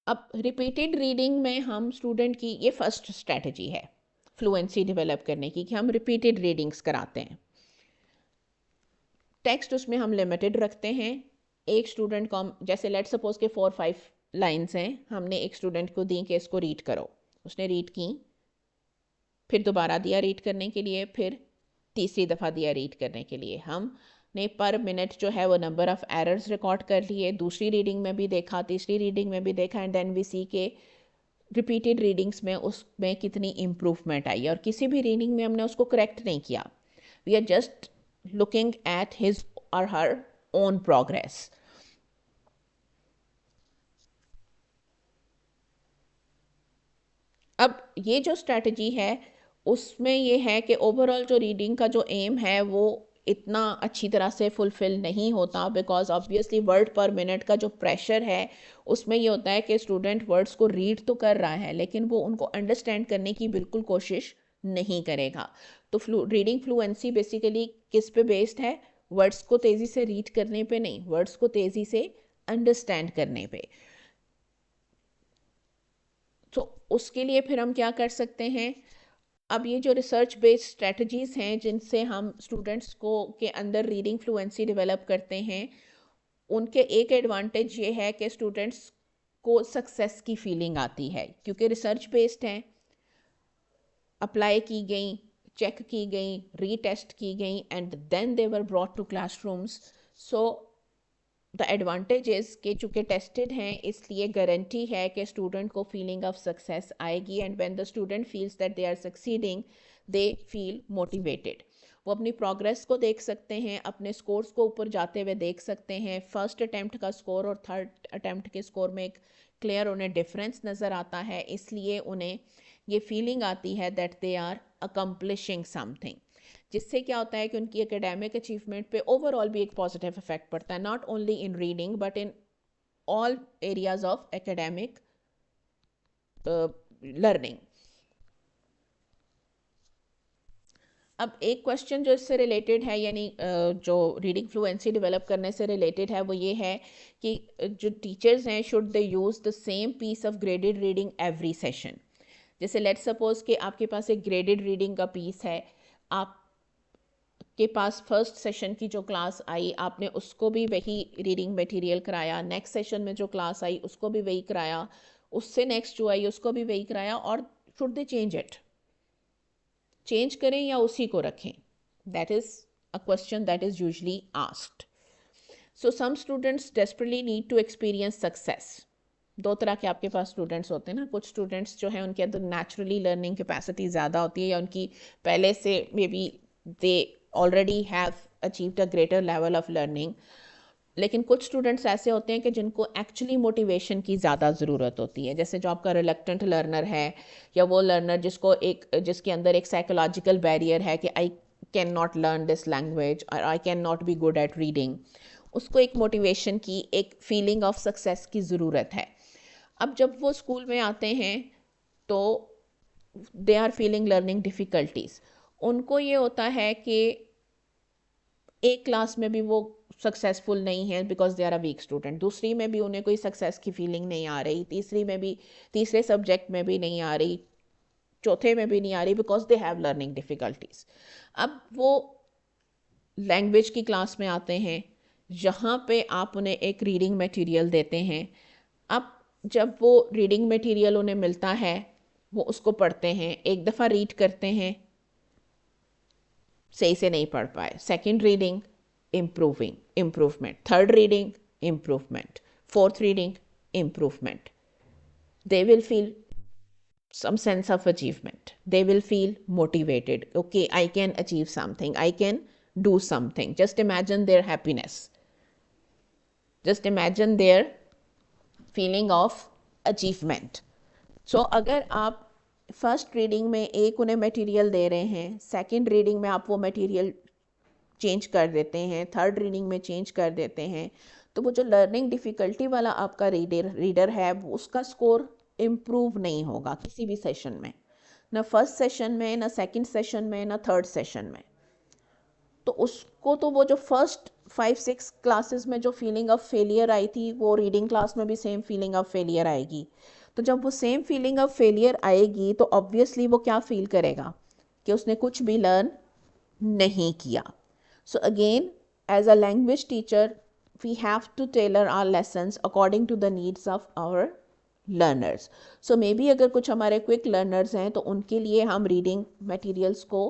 अब रिपीटेड रीडिंग में हम स्टूडेंट की, ये फर्स्ट स्ट्रैटेजी है फ्लुएंसी डेवलप करने की, कि हम रिपीटेड रीडिंग्स कराते हैं। टेक्स्ट उसमें हम लिमिटेड रखते हैं। एक स्टूडेंट को हम, जैसे लेट सपोज के 4-5 लाइन्स हैं, हमने एक स्टूडेंट को दी कि इसको रीड करो, उसने रीड की, फिर दोबारा दिया रीड करने के लिए, फिर तीसरी दफ़ा दिया रीड करने के लिए। हम ने पर मिनट जो है वो नंबर ऑफ़ एरर्स रिकॉर्ड कर लिए, दूसरी रीडिंग में भी देखा, तीसरी रीडिंग में भी देखा, एंड देन वी सी के रिपीटेड रीडिंग्स में उसमें कितनी इम्प्रूवमेंट आई, और किसी भी रीडिंग में हमने उसको करेक्ट नहीं किया. We are just looking at his और हर ओन प्रोग्रेस. अब ये जो स्ट्रैटेजी है उसमें ये है कि ओवरऑल जो रीडिंग का जो एम है वो इतना अच्छी तरह से फुलफ़िल नहीं होता, बिकॉज ऑब्वियसली वर्ड पर मिनट का जो प्रेशर है उसमें ये होता है कि स्टूडेंट वर्ड्स को रीड तो कर रहा है लेकिन वो उनको अंडरस्टैंड करने की बिल्कुल कोशिश नहीं करेगा. तो रीडिंग फ्लुएंसी बेसिकली किस पे बेस्ड है? वर्ड्स को तेज़ी से रीड करने पे नहीं, वर्ड्स को तेज़ी से अंडरस्टैंड करने पे. तो उसके लिए फिर हम क्या कर सकते हैं? अब ये जो रिसर्च बेस्ड स्ट्रेटजीज़ हैं जिनसे हम स्टूडेंट्स को के अंदर रीडिंग फ्लुएंसी डेवलप करते हैं, उनके एक एडवांटेज ये है कि स्टूडेंट्स को सक्सेस की फीलिंग आती है क्योंकि रिसर्च बेस्ड हैं, अप्लाई की गई, चेक की गई, रीटेस्ट की गई, and then they were brought to classrooms. So the advantage is कि चूँकि टेस्टेड हैं इसलिए गारंटी है कि स्टूडेंट को फीलिंग ऑफ सक्सेस आएगी, and when the student feels that they are succeeding they feel motivated. वो अपनी प्रोग्रेस को देख सकते हैं, अपने स्कोर्स को ऊपर जाते हुए देख सकते हैं. फर्स्ट अटैम्प्ट का स्कोर और थर्ड अटैम्प्ट के स्कोर में एक क्लियर उन्हें डिफरेंस नज़र आता है, इसलिए उन्हें ये फीलिंग आती है that they are accomplishing something, जिससे क्या होता है कि उनकी एकेडमिक अचीवमेंट पे ओवरऑल भी एक पॉजिटिव इफेक्ट पड़ता है, not only in reading but in all areas of academic learning. अब एक क्वेश्चन जो इससे रिलेटेड है, यानी जो रीडिंग फ्लुएंसी डेवलप करने से रिलेटेड है, वो ये है कि जो टीचर्स हैं should they use the same piece of graded reading every session. जैसे लेट्स सपोज कि आपके पास एक ग्रेडेड रीडिंग का पीस है, आप के पास फर्स्ट सेशन की जो क्लास आई आपने उसको भी वही रीडिंग मटेरियल कराया, नेक्स्ट सेशन में जो क्लास आई उसको भी वही कराया, उससे नेक्स्ट जो आई उसको भी वही कराया, और should they change it? Change करें या उसी को रखें? That is a question that is usually asked. So some students desperately need to experience success. दो तरह के आपके पास स्टूडेंट्स होते हैं ना. कुछ स्टूडेंट्स जो हैं उनके अंदर नेचुरली लर्निंग कैपेसिटी ज़्यादा होती है, या उनकी पहले से may be they already have achieved a greater level of learning. लेकिन कुछ स्टूडेंट्स ऐसे होते हैं कि जिनको एक्चुअली मोटिवेशन की ज़्यादा ज़रूरत होती है, जैसे जो आपका रिलक्टेंट लर्नर है, या वो लर्नर जिसके अंदर एक साइकोलॉजिकल बैरियर है कि I can not learn this language और I can not be good at reading. उसको एक मोटिवेशन की, एक फीलिंग ऑफ सक्सेस की ज़रूरत है. अब जब वो स्कूल में आते हैं तो they are feeling learning difficulties. उनको ये होता है कि एक क्लास में भी वो सक्सेसफुल नहीं है because they are a weak student, दूसरी में भी उन्हें कोई सक्सेस की फीलिंग नहीं आ रही, तीसरी में भी, तीसरे सब्जेक्ट में भी नहीं आ रही, चौथे में भी नहीं आ रही, because they have learning difficulties. अब वो लैंग्वेज की क्लास में आते हैं जहाँ पे आप उन्हें एक रीडिंग मटेरियल देते हैं. अब जब वो रीडिंग मटेरियल उन्हें मिलता है वो उसको पढ़ते हैं, एक दफ़ा रीड करते हैं, सही से नहीं पढ़ पाए, second reading improvement, third reading improvement, fourth reading improvement. They will feel some sense of achievement, they will feel motivated, okay, I can achieve something, I can do something. Just imagine their happiness, just imagine their feeling of achievement. So अगर आप first reading में एक उन्हें material दे रहे हैं, second reading में आप वो मटेरियल चेंज कर देते हैं, थर्ड रीडिंग में चेंज कर देते हैं, तो वो जो लर्निंग डिफ़िकल्टी वाला आपका रीडर है उसका स्कोर इम्प्रूव नहीं होगा किसी भी सेशन में, ना फर्स्ट सेशन में, ना सेकंड सेशन में, ना थर्ड सेशन में. तो उसको तो वो जो फर्स्ट 5-6 क्लासेस में जो फीलिंग ऑफ फेलियर आई थी वो रीडिंग क्लास में भी सेम फीलिंग ऑफ फेलियर आएगी. तो जब वो सेम फीलिंग ऑफ फेलियर आएगी तो ऑब्वियसली वो क्या फील करेगा कि उसने कुछ भी लर्न नहीं किया. So again, as a language teacher, we have to tailor our lessons according to the needs of our learners. So maybe अगर कुछ हमारे क्विक लर्नर्स हैं तो उनके लिए हम रीडिंग मटेरियल्स को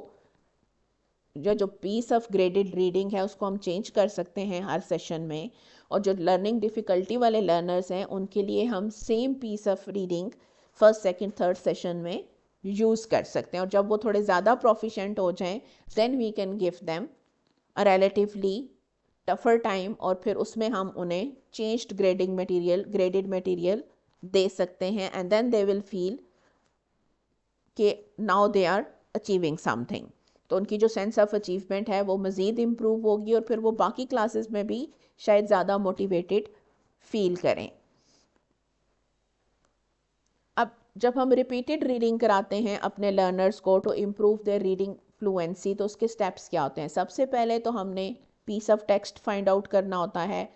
जो पीस ऑफ ग्रेडेड रीडिंग है उसको हम चेंज कर सकते हैं हर सेशन में, और जो लर्निंग डिफ़िकल्टी वाले लर्नर्स हैं उनके लिए हम same piece of reading first second third session में यूज़ कर सकते हैं। और जब वो थोड़े ज़्यादा प्रोफिशेंट हो जाएं then we can give them a relatively tougher time, और फिर उसमें हम उन्हें चेंज्ड ग्रेडेड मटेरियल दे सकते हैं, and then they will feel कि now they are achieving something. तो उनकी जो सेंस ऑफ अचीवमेंट है वो मज़ीद इम्प्रूव होगी, और फिर वो बाकी क्लासेस में भी शायद ज़्यादा मोटिवेटेड फील करें। अब जब हम रिपीटेड रीडिंग कराते हैं अपने लर्नर्स को to improve their reading fluency, तो उसके स्टेप्स क्या होते हैं? सबसे पहले तो हमने piece of text find out करना होता है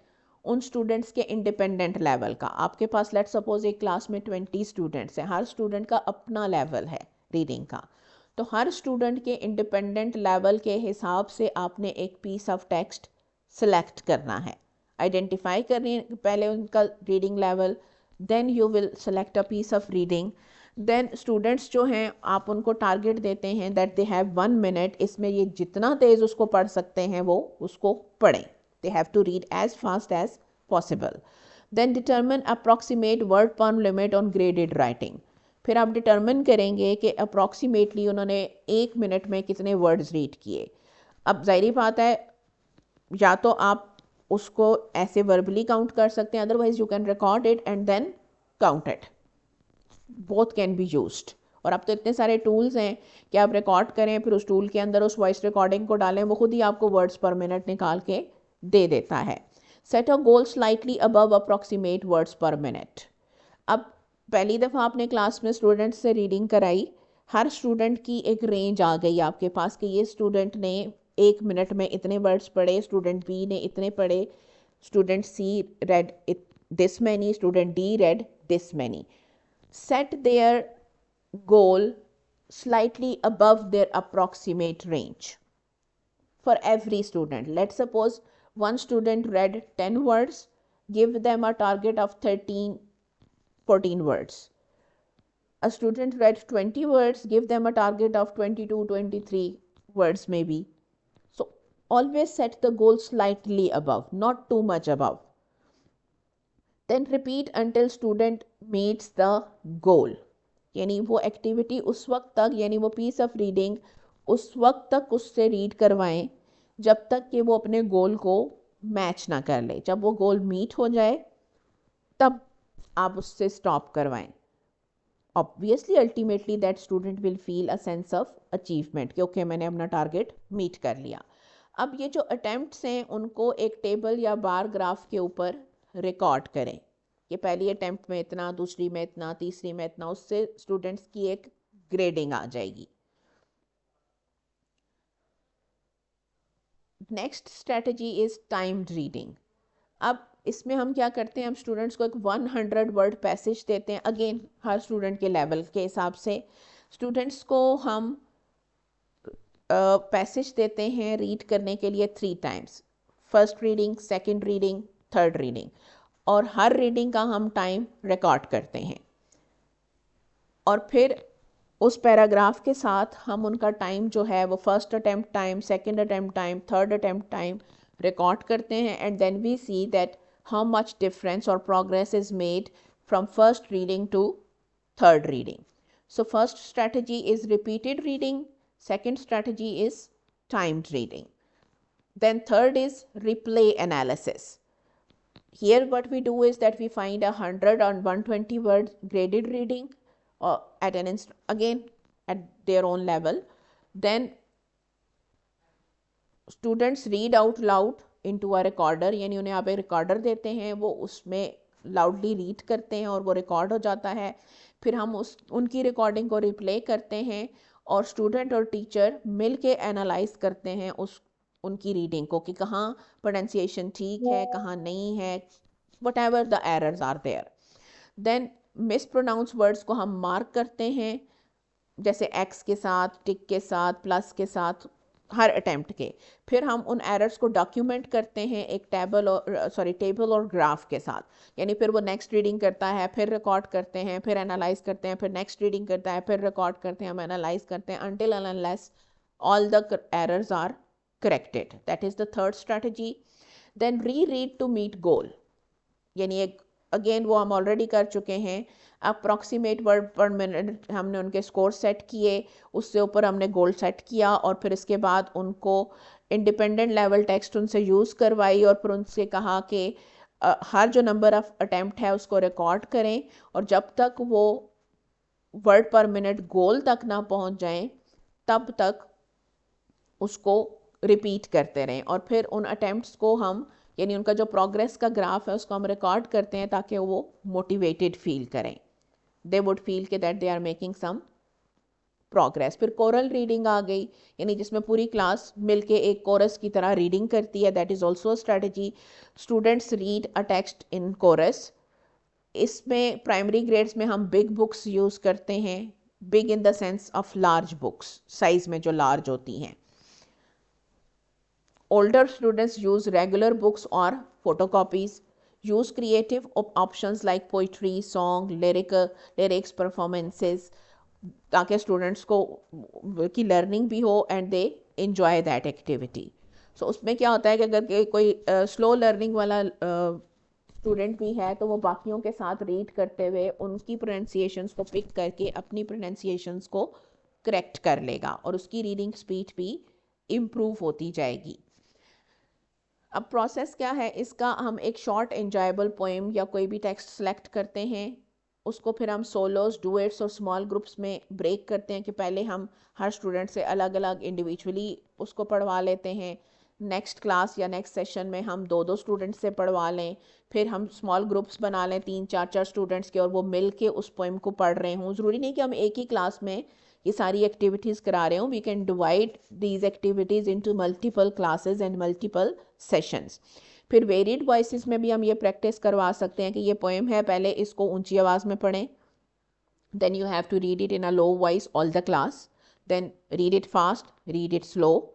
उन स्टूडेंट्स के इंडिपेंडेंट लेवल का। आपके पास लेट्स सपोज एक क्लास में 20 स्टूडेंट्स हैं, हर स्टूडेंट का अपना लेवल है रीडिंग का, तो हर स्टूडेंट के इंडिपेंडेंट लेवल के हिसाब से आपने एक पीस ऑफ टेक्स्ट सिलेक्ट करना है। आइडेंटिफाई करनी पहले उनका reading level, then you will select a piece of reading. Then students जो हैं आप उनको टारगेट देते हैं दैट दे हैव 1 मिनट, इसमें ये जितना तेज़ उसको पढ़ सकते हैं वो उसको पढ़ें। They have to read as fast as possible. Then determine approximate word per limit on graded writing. फिर आप डिटर्मिन करेंगे कि अप्रॉक्सीमेटली उन्होंने 1 मिनट में कितने वर्ड्स रीड किए। अब ज़ाहिर बात है या तो आप उसको ऐसे वर्बली काउंट कर सकते हैं, otherwise you can record it and then count it, both can be used. और अब तो इतने सारे टूल्स हैं कि आप रिकॉर्ड करें फिर उस टूल के अंदर उस वॉइस रिकॉर्डिंग को डालें, वो खुद ही आपको वर्ड्स पर मिनट निकाल के दे देता है। सेट अ गोल स्लाइटली अबव अप्रॉक्सीमेट वर्ड्स पर मिनट। अब पहली दफ़ा आपने क्लास में स्टूडेंट्स से रीडिंग कराई, हर स्टूडेंट की एक रेंज आ गई आपके पास कि ये स्टूडेंट ने 1 मिनट में इतने वर्ड्स पढ़े, स्टूडेंट बी ने इतने पढ़े, student C read this many, student D read this many. Set their goal slightly above their approximate range for every student. Let's suppose one student read 10 words, give them a target of 13-14 words. A student read 20 words, give them a target of 22-23 words maybe. So always set the goal slightly above, not too much above. Then repeat until student meets the goal. यानी वो activity उस वक्त तक, यानी वो piece of reading उस वक्त तक उससे रीड करवाएं जब तक कि वो अपने गोल को मैच ना कर ले। जब वो गोल मीट हो जाए तब आप उससे स्टॉप करवाएं। Obviously ultimately that student will feel a sense of achievement कि ओके मैंने अपना टारगेट मीट कर लिया। अब ये जो अटेम्प्ट्स हैं उनको एक टेबल या बार ग्राफ के ऊपर रिकॉर्ड करें कि पहली अटेम्प्ट में इतना, दूसरी में इतना, तीसरी में इतना, उससे स्टूडेंट्स की एक ग्रेडिंग आ जाएगी। Next strategy is timed reading. अब इसमें हम क्या करते हैं, हम स्टूडेंट्स को एक 100 वर्ड पैसेज देते हैं, अगेन हर स्टूडेंट के लेवल के हिसाब से स्टूडेंट्स को हम पैसेज देते हैं रीड करने के लिए 3 times, first reading, second reading, third reading, और हर रीडिंग का हम टाइम रिकॉर्ड करते हैं। और फिर उस पैराग्राफ के साथ हम उनका टाइम जो है वो first attempt time, second attempt time, third attempt time record करते हैं, and then we see that how much difference और progress is made from first reading to third reading. So first strategy is repeated reading, second strategy is timed reading, then third is replay analysis. Here what we do is that we find 100 or 120 words graded reading at again at their own level. Then students read out loud into a recorder, यानी उन्हें आप एक recorder देते हैं, वो उसमें loudly read करते हैं और वो रिकॉर्ड हो जाता है। फिर हम उनकी रिकॉर्डिंग को रिप्ले करते हैं और स्टूडेंट और टीचर मिल के एनालाइज करते हैं उनकी रीडिंग को कि कहाँ प्रोनाउंसिएशन ठीक है, कहाँ नहीं है, whatever the errors are there. Then mispronounce words को हम मार्क करते हैं, जैसे एक्स के साथ, टिक के साथ, प्लस के साथ, हर अटेम्प्ट के। फिर हम उन एरर्स को डॉक्यूमेंट करते हैं एक टेबल और ग्राफ के साथ, यानी फिर वो नेक्स्ट रीडिंग करता है, फिर रिकॉर्ड करते हैं, फिर एनालाइज करते हैं, फिर नेक्स्ट रीडिंग करता है, फिर रिकॉर्ड करते हैं, हम एनालाइज करते हैं, until and unless all the errors are corrected. That is the third strategy. Then reread to meet goal, यानी एक अगेन वो हम ऑलरेडी कर चुके हैं, अप्रॉक्सीमेट वर्ड पर मिनट हमने उनके स्कोर सेट किए, उससे ऊपर हमने गोल सेट किया और फिर इसके बाद उनको इंडिपेंडेंट लेवल टेक्स्ट उनसे यूज़ करवाई और फिर उनसे कहा कि हर जो नंबर ऑफ अटैम्प्ट है उसको रिकॉर्ड करें और जब तक वो वर्ड पर मिनट गोल तक ना पहुंच जाएं तब तक उसको रिपीट करते रहें और फिर उन अटैम्प्ट्स को हम यानी उनका जो प्रोग्रेस का ग्राफ है उसको हम रिकॉर्ड करते हैं ताकि वो मोटिवेटेड फील करें, दे वुड फील के that they are making some progress. फिर कोरल रीडिंग आ गई, यानी जिसमें पूरी क्लास मिलके एक कोरस की तरह रीडिंग करती है, that is also strategy. Students read a text in chorus. इसमें प्राइमरी ग्रेड्स में हम बिग बुक्स यूज़ करते हैं, big in the sense of large books, size में जो लार्ज होती हैं। Older students use regular books or photocopies. Use creative options like poetry, song, lyrics, performances, ताकि students को की learning भी हो and they enjoy that activity. So उसमें क्या होता है कि अगर कोई slow learning वाला स्टूडेंट भी है तो वो बाकियों के साथ रीड करते हुए उनकी प्रोनाउंसिएशंस को पिक करके अपनी प्रोनाउंसिएशंस को करेक्ट कर लेगा और उसकी रीडिंग स्पीड भी इम्प्रूव होती जाएगी। अब प्रोसेस क्या है इसका, हम एक शॉर्ट एंजॉयबल पोएम या कोई भी टेक्स्ट सेलेक्ट करते हैं, उसको फिर हम सोलोस, डुएट्स और स्मॉल ग्रुप्स में ब्रेक करते हैं कि पहले हम हर स्टूडेंट से अलग अलग इंडिविजुअली उसको पढ़वा लेते हैं, नेक्स्ट क्लास या नेक्स्ट सेशन में हम दो दो स्टूडेंट से पढ़वा लें, फिर हम स्मॉल ग्रुप्स बना लें 3-4 स्टूडेंट्स के और वो मिल के उस पोएम को पढ़ रहे हों। ज़रूरी नहीं कि हम एक ही क्लास में ये सारी एक्टिविटीज़ करा रहे हूँ, we can divide these activities into multiple classes and multiple sessions. फिर वेरिड वॉइसेस में भी हम ये प्रैक्टिस करवा सकते हैं कि ये पोएम है, पहले इसको ऊंची आवाज़ में पढ़ें, then you have to read it in a low voice all the class, then read it fast, read it slow.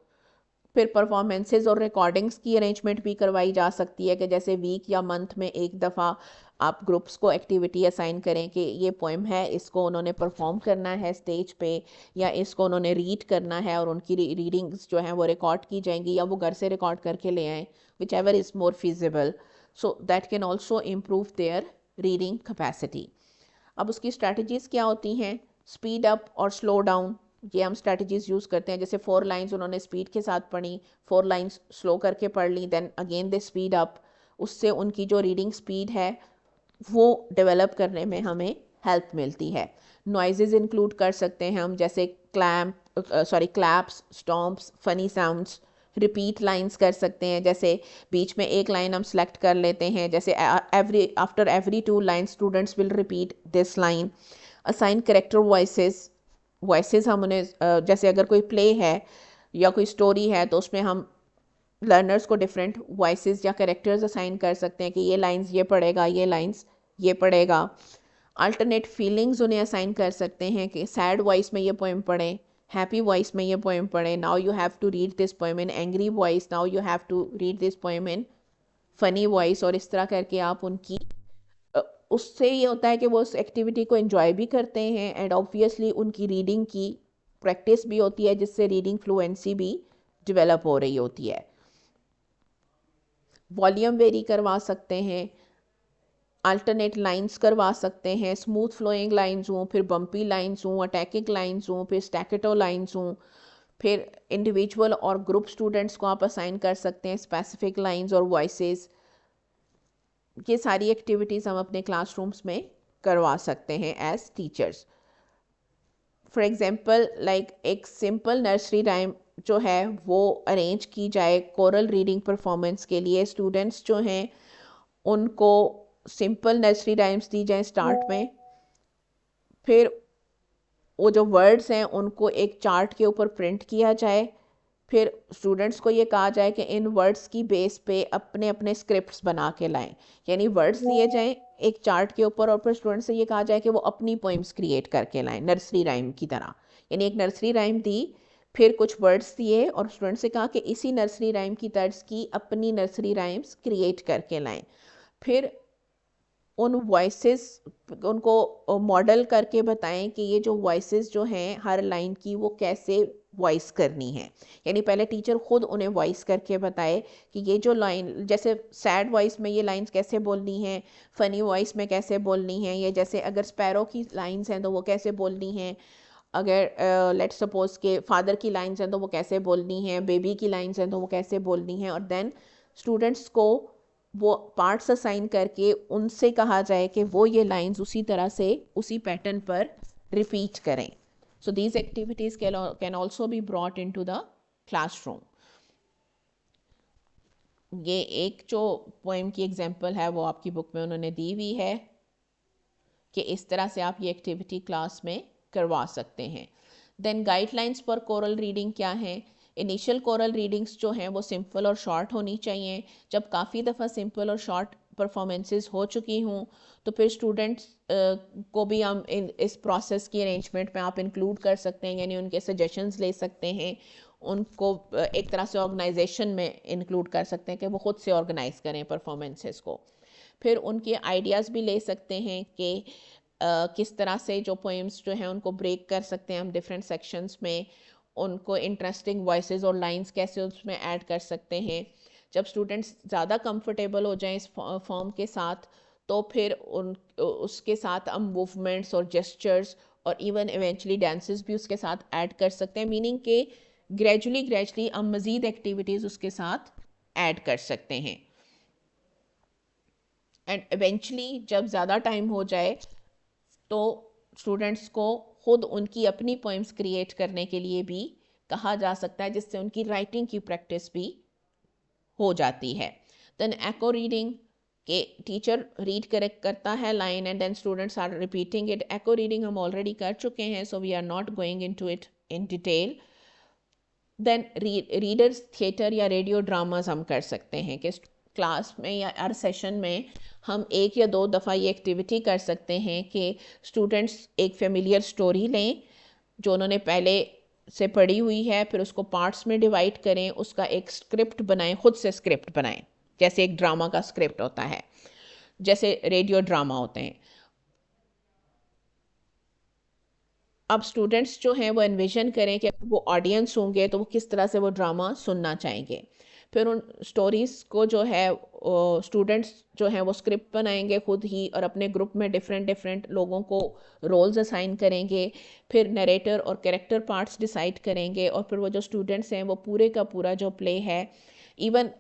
फिर परफॉर्मेंसेज और रिकॉर्डिंग्स की अरेंजमेंट भी करवाई जा सकती है कि जैसे वीक या मंथ में एक दफ़ा आप ग्रुप्स को एक्टिविटी असाइन करें कि ये पोएम है, इसको उन्होंने परफॉर्म करना है स्टेज पे या इसको उन्होंने रीड करना है और उनकी रीडिंग्स जो हैं वो रिकॉर्ड की जाएंगी या वो घर से रिकॉर्ड करके ले आएँ, which ever is more feasible, so that can also improve their reading capacity. अब उसकी स्ट्रैटेजीज़ क्या होती हैं, स्पीड अप और स्लो डाउन, ये हम स्ट्रैटेजीज़ यूज़ करते हैं। जैसे 4 लाइंस उन्होंने स्पीड के साथ पढ़ी, 4 लाइंस स्लो करके पढ़ ली, then again they speed up, उससे उनकी जो रीडिंग स्पीड है वो डेवलप करने में हमें हेल्प मिलती है। नॉइजेज़ इंक्लूड कर सकते हैं हम, जैसे claps, stomps, funny sounds. Repeat lines कर सकते हैं, जैसे बीच में एक लाइन हम सेलेक्ट कर लेते हैं, जैसे after every 2 line students will repeat this line. Assign character voices हम उन्हें जैसे अगर कोई प्ले है या कोई स्टोरी है तो उसमें हम लर्नर्स को डिफरेंट वॉइसेस या करेक्टर्स असाइन कर सकते हैं कि ये लाइंस ये पढ़ेगा, ये लाइंस ये पढ़ेगा। अल्टरनेट फीलिंग्स उन्हें असाइन कर सकते हैं कि सैड वॉइस में ये पोएम पढ़ें, हैप्पी वॉइस में ये पोएम पढ़ें, now you have to read this poem in angry voice, now you have to read this poem in funny voice. और इस तरह करके आप उनकी उससे ये होता है कि वो उस एक्टिविटी को एंजॉय भी करते हैं एंड ऑब्वियसली उनकी रीडिंग की प्रैक्टिस भी होती है जिससे रीडिंग फ्लुएंसी भी डेवलप हो रही होती है। वॉल्यूम वेरी करवा सकते हैं, अल्टरनेट लाइंस करवा सकते हैं, स्मूथ फ्लोइंग लाइंस हों, फिर बम्पी लाइंस हों, अटैकिंग लाइंस हों, फिर स्टैकेटो लाइंस हों। फिर इंडिविजुअल और ग्रुप स्टूडेंट्स को आप असाइन कर सकते हैं स्पेसिफिक लाइंस और वॉइसेस। ये सारी एक्टिविटीज़ हम अपने क्लासरूम्स में करवा सकते हैं as teachers. For example like एक सिंपल नर्सरी राइम जो है वो अरेंज की जाए कोरल रीडिंग परफॉर्मेंस के लिए। स्टूडेंट्स जो हैं उनको सिंपल नर्सरी राइम्स दी जाएं स्टार्ट में, फिर वो जो वर्ड्स हैं उनको एक चार्ट के ऊपर प्रिंट किया जाए, फिर स्टूडेंट्स को ये कहा जाए कि इन वर्ड्स की बेस पे अपने अपने स्क्रिप्ट्स बना के लाएं, यानी वर्ड्स दिए जाएं एक चार्ट के ऊपर और फिर स्टूडेंट्स से ये कहा जाए कि वो अपनी पोइम्स क्रिएट करके लाएं नर्सरी राइम की तरह। यानी एक नर्सरी राइम दी, फिर कुछ वर्ड्स दिए और स्टूडेंट से कहा कि इसी नर्सरी राइम की तर्ज की अपनी नर्सरी राइम्स क्रिएट करके लाएं। फिर उन वॉइसेस उनको मॉडल करके बताएं कि ये जो वॉइसेस जो हैं हर लाइन की वो कैसे वॉइस करनी है। यानी पहले टीचर खुद उन्हें वॉइस करके बताए कि ये जो लाइन, जैसे सैड वॉइस में ये लाइंस कैसे बोलनी है, फ़नी वॉइस में कैसे बोलनी है, ये जैसे अगर स्पैरो की लाइंस हैं तो वो कैसे बोलनी है, अगर लेट्स सपोज के फादर की लाइंस हैं तो वो कैसे बोलनी है, बेबी की लाइंस हैं तो वो कैसे बोलनी है। और देन स्टूडेंट्स को वो पार्ट्स असाइन करके उनसे कहा जाए कि वो ये लाइंस उसी तरह से उसी पैटर्न पर रिपीट करें। So these activities can also be brought into the classroom. ये एक जो पोएम की एग्जाम्पल है वो आपकी बुक में उन्होंने दी हुई है कि इस तरह से आप ये एक्टिविटी क्लास में करवा सकते हैं। Then guidelines for choral reading क्या है? इनिशियल कोरल रीडिंग्स जो हैं वो सिंपल और शॉर्ट होनी चाहिए। जब काफ़ी दफ़ा सिंपल और शॉर्ट परफॉर्मेंसेस हो चुकी हूँ तो फिर स्टूडेंट्स को भी हम इस प्रोसेस की अरेंजमेंट में आप इंक्लूड कर सकते हैं, यानी उनके सजेशंस ले सकते हैं, उनको एक तरह से ऑर्गेनाइजेशन में इंक्लूड कर सकते हैं कि वो ख़ुद से ऑर्गेनाइज करें परफॉर्मेंसेस को। फिर उनके आइडियाज़ भी ले सकते हैं कि किस तरह से जो पोएम्स जो हैं उनको ब्रेक कर सकते हैं हम डिफरेंट सेक्शंस में, उनको इंटरेस्टिंग वॉइसेस और लाइंस कैसे उसमें ऐड कर सकते हैं। जब स्टूडेंट्स ज़्यादा कंफर्टेबल हो जाएं इस फॉर्म के साथ तो फिर उसके साथ हम मूवमेंट्स और जेस्चर्स और इवन इवेंचुअली डांसेस भी उसके साथ ऐड कर सकते हैं, मीनिंग के ग्रेजुअली हम मज़ीद एक्टिविटीज़ उसके साथ ऐड कर सकते हैं। एंड इवेंचुअली जब ज़्यादा टाइम हो जाए तो स्टूडेंट्स को खुद उनकी अपनी पोएम्स क्रिएट करने के लिए भी कहा जा सकता है, जिससे उनकी राइटिंग की प्रैक्टिस भी हो जाती है। देन एको रीडिंग के टीचर रीड करता है line and then students are repeating it. Echo reading हम ऑलरेडी कर चुके हैं, so we are not going into it in detail. Then readers theatre या रेडियो ड्रामास हम कर सकते हैं कि क्लास में या हर सेशन में हम एक या दो दफ़ा ये एक्टिविटी कर सकते हैं कि स्टूडेंट्स एक फेमिलियर स्टोरी लें जो उन्होंने पहले से पढ़ी हुई है, फिर उसको पार्ट्स में डिवाइड करें, उसका एक स्क्रिप्ट बनाएं, खुद से स्क्रिप्ट बनाएं, जैसे एक ड्रामा का स्क्रिप्ट होता है, जैसे रेडियो ड्रामा होते हैं। अब स्टूडेंट्स जो हैं वो एनविजन करें कि वो ऑडियंस होंगे तो वो किस तरह से वो ड्रामा सुनना चाहेंगे। फिर उन स्टोरीज़ को जो है स्टूडेंट्स जो हैं वो स्क्रिप्ट बनाएंगे खुद ही और अपने ग्रुप में डिफरेंट लोगों को रोल्स असाइन करेंगे। फिर नरेटर और कैरेक्टर पार्ट्स डिसाइड करेंगे और फिर वो जो स्टूडेंट्स हैं वो पूरे का पूरा जो प्ले है, इवन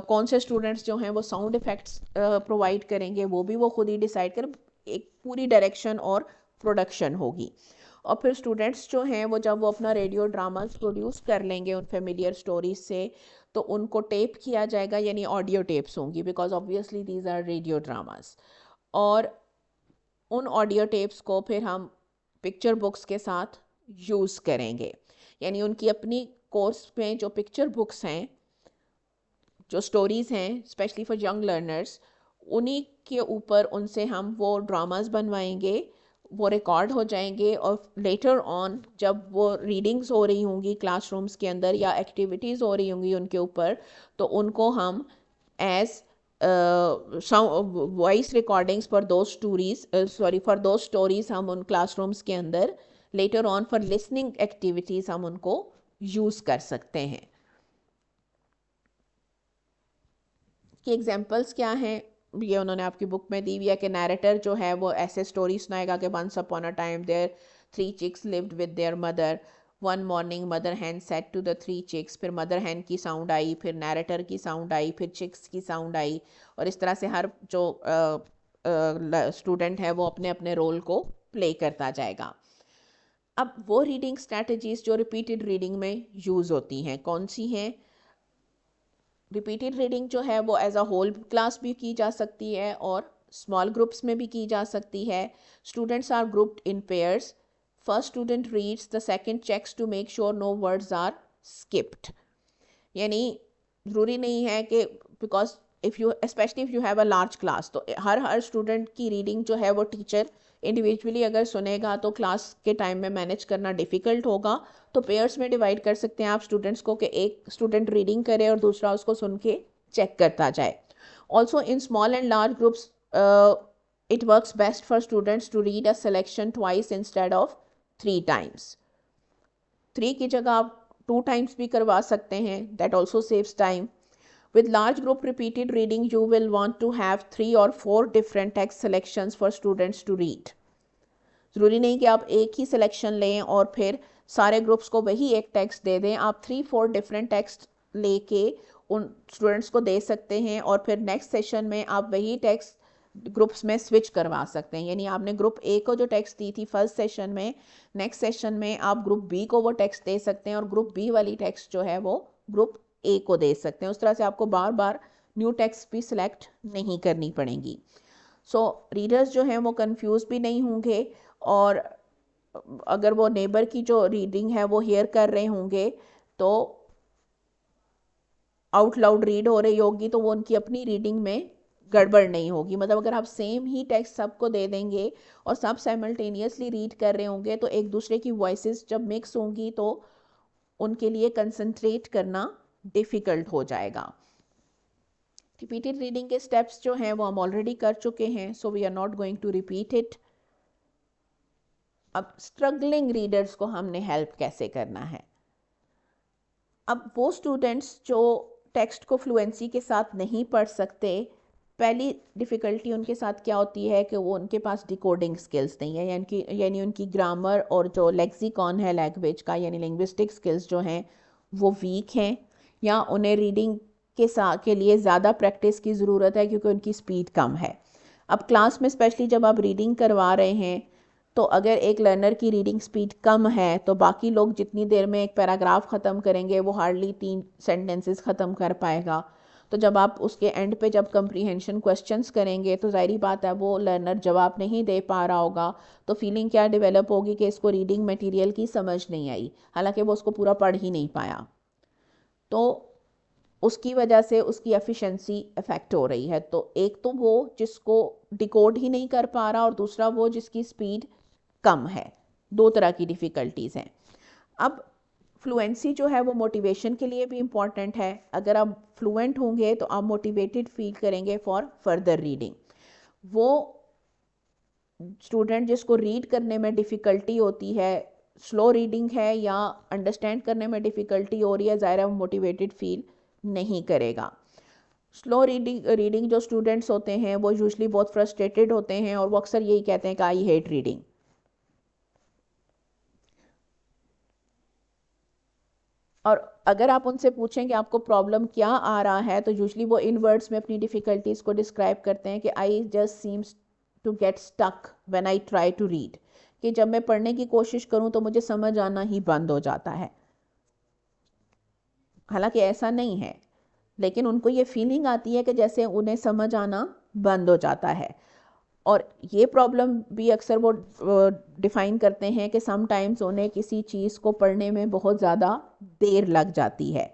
कौन से स्टूडेंट्स जो हैं वो साउंड इफ़ेक्ट्स प्रोवाइड करेंगे वो भी वो खुद ही डिसाइड करें। एक पूरी डायरेक्शन और प्रोडक्शन होगी। और फिर स्टूडेंट्स जो हैं वो जब वो अपना रेडियो ड्रामा प्रोड्यूस कर लेंगे उन फेमिलियर स्टोरीज से तो उनको टेप किया जाएगा, यानी ऑडियो टेप्स होंगी, because obviously these are radio dramas. और उन ऑडियो टेप्स को फिर हम पिक्चर बुक्स के साथ यूज़ करेंगे, यानी उनकी अपनी कोर्स में जो पिक्चर बुक्स हैं, जो स्टोरीज़ हैं स्पेशली फॉर यंग लर्नर्स, उन्हीं के ऊपर उनसे हम वो ड्रामास बनवाएंगे, वो रिकॉर्ड हो जाएंगे और लेटर ऑन जब वो रीडिंग्स हो रही होंगी क्लासरूम्स के अंदर या एक्टिविटीज़ हो रही होंगी उनके ऊपर, तो उनको हम एज वॉइस रिकॉर्डिंग्स फॉर दो स्टोरीज हम उन क्लासरूम्स के अंदर later on for listening activities हम उनको यूज़ कर सकते हैं। कि एग्जाम्पल्स क्या हैं ये उन्होंने आपकी बुक में दी हुई है कि नैरेटर जो है वो ऐसे स्टोरी सुनाएगा कि once upon a time there 3 chicks lived with their mother, one morning mother hen said to the 3 chicks, फिर मदर हैन की साउंड आई, फिर नैरेटर की साउंड आई, फिर चिक्स की साउंड आई, और इस तरह से हर जो स्टूडेंट है वो अपने अपने रोल को प्ले करता जाएगा। अब वो रीडिंग स्ट्रैटेजीज जो रिपीटेड रीडिंग में यूज़ होती हैं कौन सी हैं? रिपीटेड रीडिंग जो है वो एज अ होल क्लास भी की जा सकती है और स्मॉल ग्रुप्स में भी की जा सकती है। Students are grouped in pairs, first student reads, the second checks to make sure no words are skipped. यानी ज़रूरी नहीं है कि because if you specially if you have a large class तो हर स्टूडेंट की रीडिंग जो है वो टीचर इंडिविजुअली अगर सुनेगा तो क्लास के टाइम में मैनेज करना डिफ़िकल्ट होगा, तो पेयर्स में डिवाइड कर सकते हैं आप स्टूडेंट्स को कि एक स्टूडेंट रीडिंग करे और दूसरा उसको सुन के चेक करता जाए। Also in small and large groups it works best for students to read a selection twice instead of 3 times। 3 की जगह आप 2 times भी करवा सकते हैं, that also saves time. With large group repeated reading, you will want to have 3 or 4 different text selections for students to read. ज़रूरी नहीं कि आप एक ही सिलेक्शन लें और फिर सारे ग्रुप्स को वही एक टेक्स्ट दे दें. आप 3-4 डिफरेंट टेक्स्ट लेके उन स्टूडेंट्स को दे सकते हैं और फिर नेक्स्ट सेशन में आप वही टेक्स्ट ग्रुप्स में स्विच करवा सकते हैं. यानी आपने ग्रुप ए को जो टेक्स्ट दी थी फर्स्ट सेशन में, नेक्स्ट सेशन में आप ग्रुप बी को वो टेक्स्ट दे सकते हैं और ग्रुप बी वाली टेक्स्ट जो है वो ग्रुप ए को दे सकते हैं. उस तरह से आपको बार बार न्यू टेक्स्ट भी सिलेक्ट नहीं करनी पड़ेंगी. सो रीडर्स जो हैं वो कंफ्यूज भी नहीं होंगे और अगर वो नेबर की जो रीडिंग है वो हेयर कर रहे होंगे तो आउट लाउड रीड हो रही होगी तो वो उनकी अपनी रीडिंग में गड़बड़ नहीं होगी. मतलब अगर आप सेम ही टेक्स्ट सबको दे देंगे और सब साइमल्टेनियसली रीड कर रहे होंगे तो एक दूसरे की वॉइसेस जब मिक्स होंगी तो उनके लिए कंसंट्रेट करना डिफ़िकल्ट हो जाएगा. रिपीटेड रीडिंग के स्टेप्स जो हैं वो हम ऑलरेडी कर चुके हैं, so we are not going to repeat it. अब स्ट्रगलिंग रीडर्स को हमने हेल्प कैसे करना है. अब वो स्टूडेंट्स जो टेक्स्ट को फ्लुएंसी के साथ नहीं पढ़ सकते, पहली डिफ़िकल्टी उनके साथ क्या होती है कि वो उनके पास डिकोडिंग स्किल्स नहीं है, यानी उनकी ग्रामर और जो लेक्सिकॉन है लैंग्वेज का यानी लिंग्विस्टिक स्किल्स जो हैं वो वीक हैं, या उन्हें रीडिंग के लिए ज़्यादा प्रैक्टिस की ज़रूरत है क्योंकि उनकी स्पीड कम है. अब क्लास में स्पेशली जब आप रीडिंग करवा रहे हैं तो अगर एक लर्नर की रीडिंग स्पीड कम है तो बाकी लोग जितनी देर में एक पैराग्राफ ख़त्म करेंगे वो हार्डली 3 सेंटेंसेस ख़त्म कर पाएगा. तो जब आप उसके एंड पे जब कंप्रीहेंशन क्वेश्चंस करेंगे तो ज़ाहिर बात है वो लर्नर जवाब नहीं दे पा रहा होगा, तो फीलिंग क्या डेवलप होगी कि इसको रीडिंग मटेरियल की समझ नहीं आई, हालांकि वो उसको पूरा पढ़ ही नहीं पाया. तो उसकी वजह से उसकी एफिशिएंसी अफेक्ट हो रही है. तो एक तो वो जिसको डिकोड ही नहीं कर पा रहा और दूसरा वो जिसकी स्पीड कम है. 2 तरह की डिफ़िकल्टीज़ हैं. अब फ्लुएंसी जो है वो मोटिवेशन के लिए भी इम्पॉर्टेंट है. अगर आप फ्लुएंट होंगे तो आप मोटिवेटेड फील करेंगे फॉर फर्दर रीडिंग. वो स्टूडेंट जिसको रीड करने में डिफ़िकल्टी होती है, स्लो रीडिंग है या अंडरस्टैंड करने में डिफ़िकल्टी हो रही है, ज़ाहिर है वो मोटिवेटेड फील नहीं करेगा. स्लो रीडिंग जो स्टूडेंट्स होते हैं वो यूजली बहुत फ्रस्ट्रेटेड होते हैं और वो अक्सर यही कहते हैं कि आई हेट रीडिंग. और अगर आप उनसे पूछें कि आपको प्रॉब्लम क्या आ रहा है तो यूजली वो इन वर्ड्स में अपनी डिफ़िकल्टीज़ को डिस्क्राइब करते हैं कि I just seems to get stuck when I try to read, कि जब मैं पढ़ने की कोशिश करूं तो मुझे समझ आना ही बंद हो जाता है. हालांकि ऐसा नहीं है, लेकिन उनको ये फीलिंग आती है कि जैसे उन्हें समझ आना बंद हो जाता है. और ये प्रॉब्लम भी अक्सर वो डिफ़ाइन करते हैं कि समटाइम्स उन्हें किसी चीज़ को पढ़ने में बहुत ज़्यादा देर लग जाती है.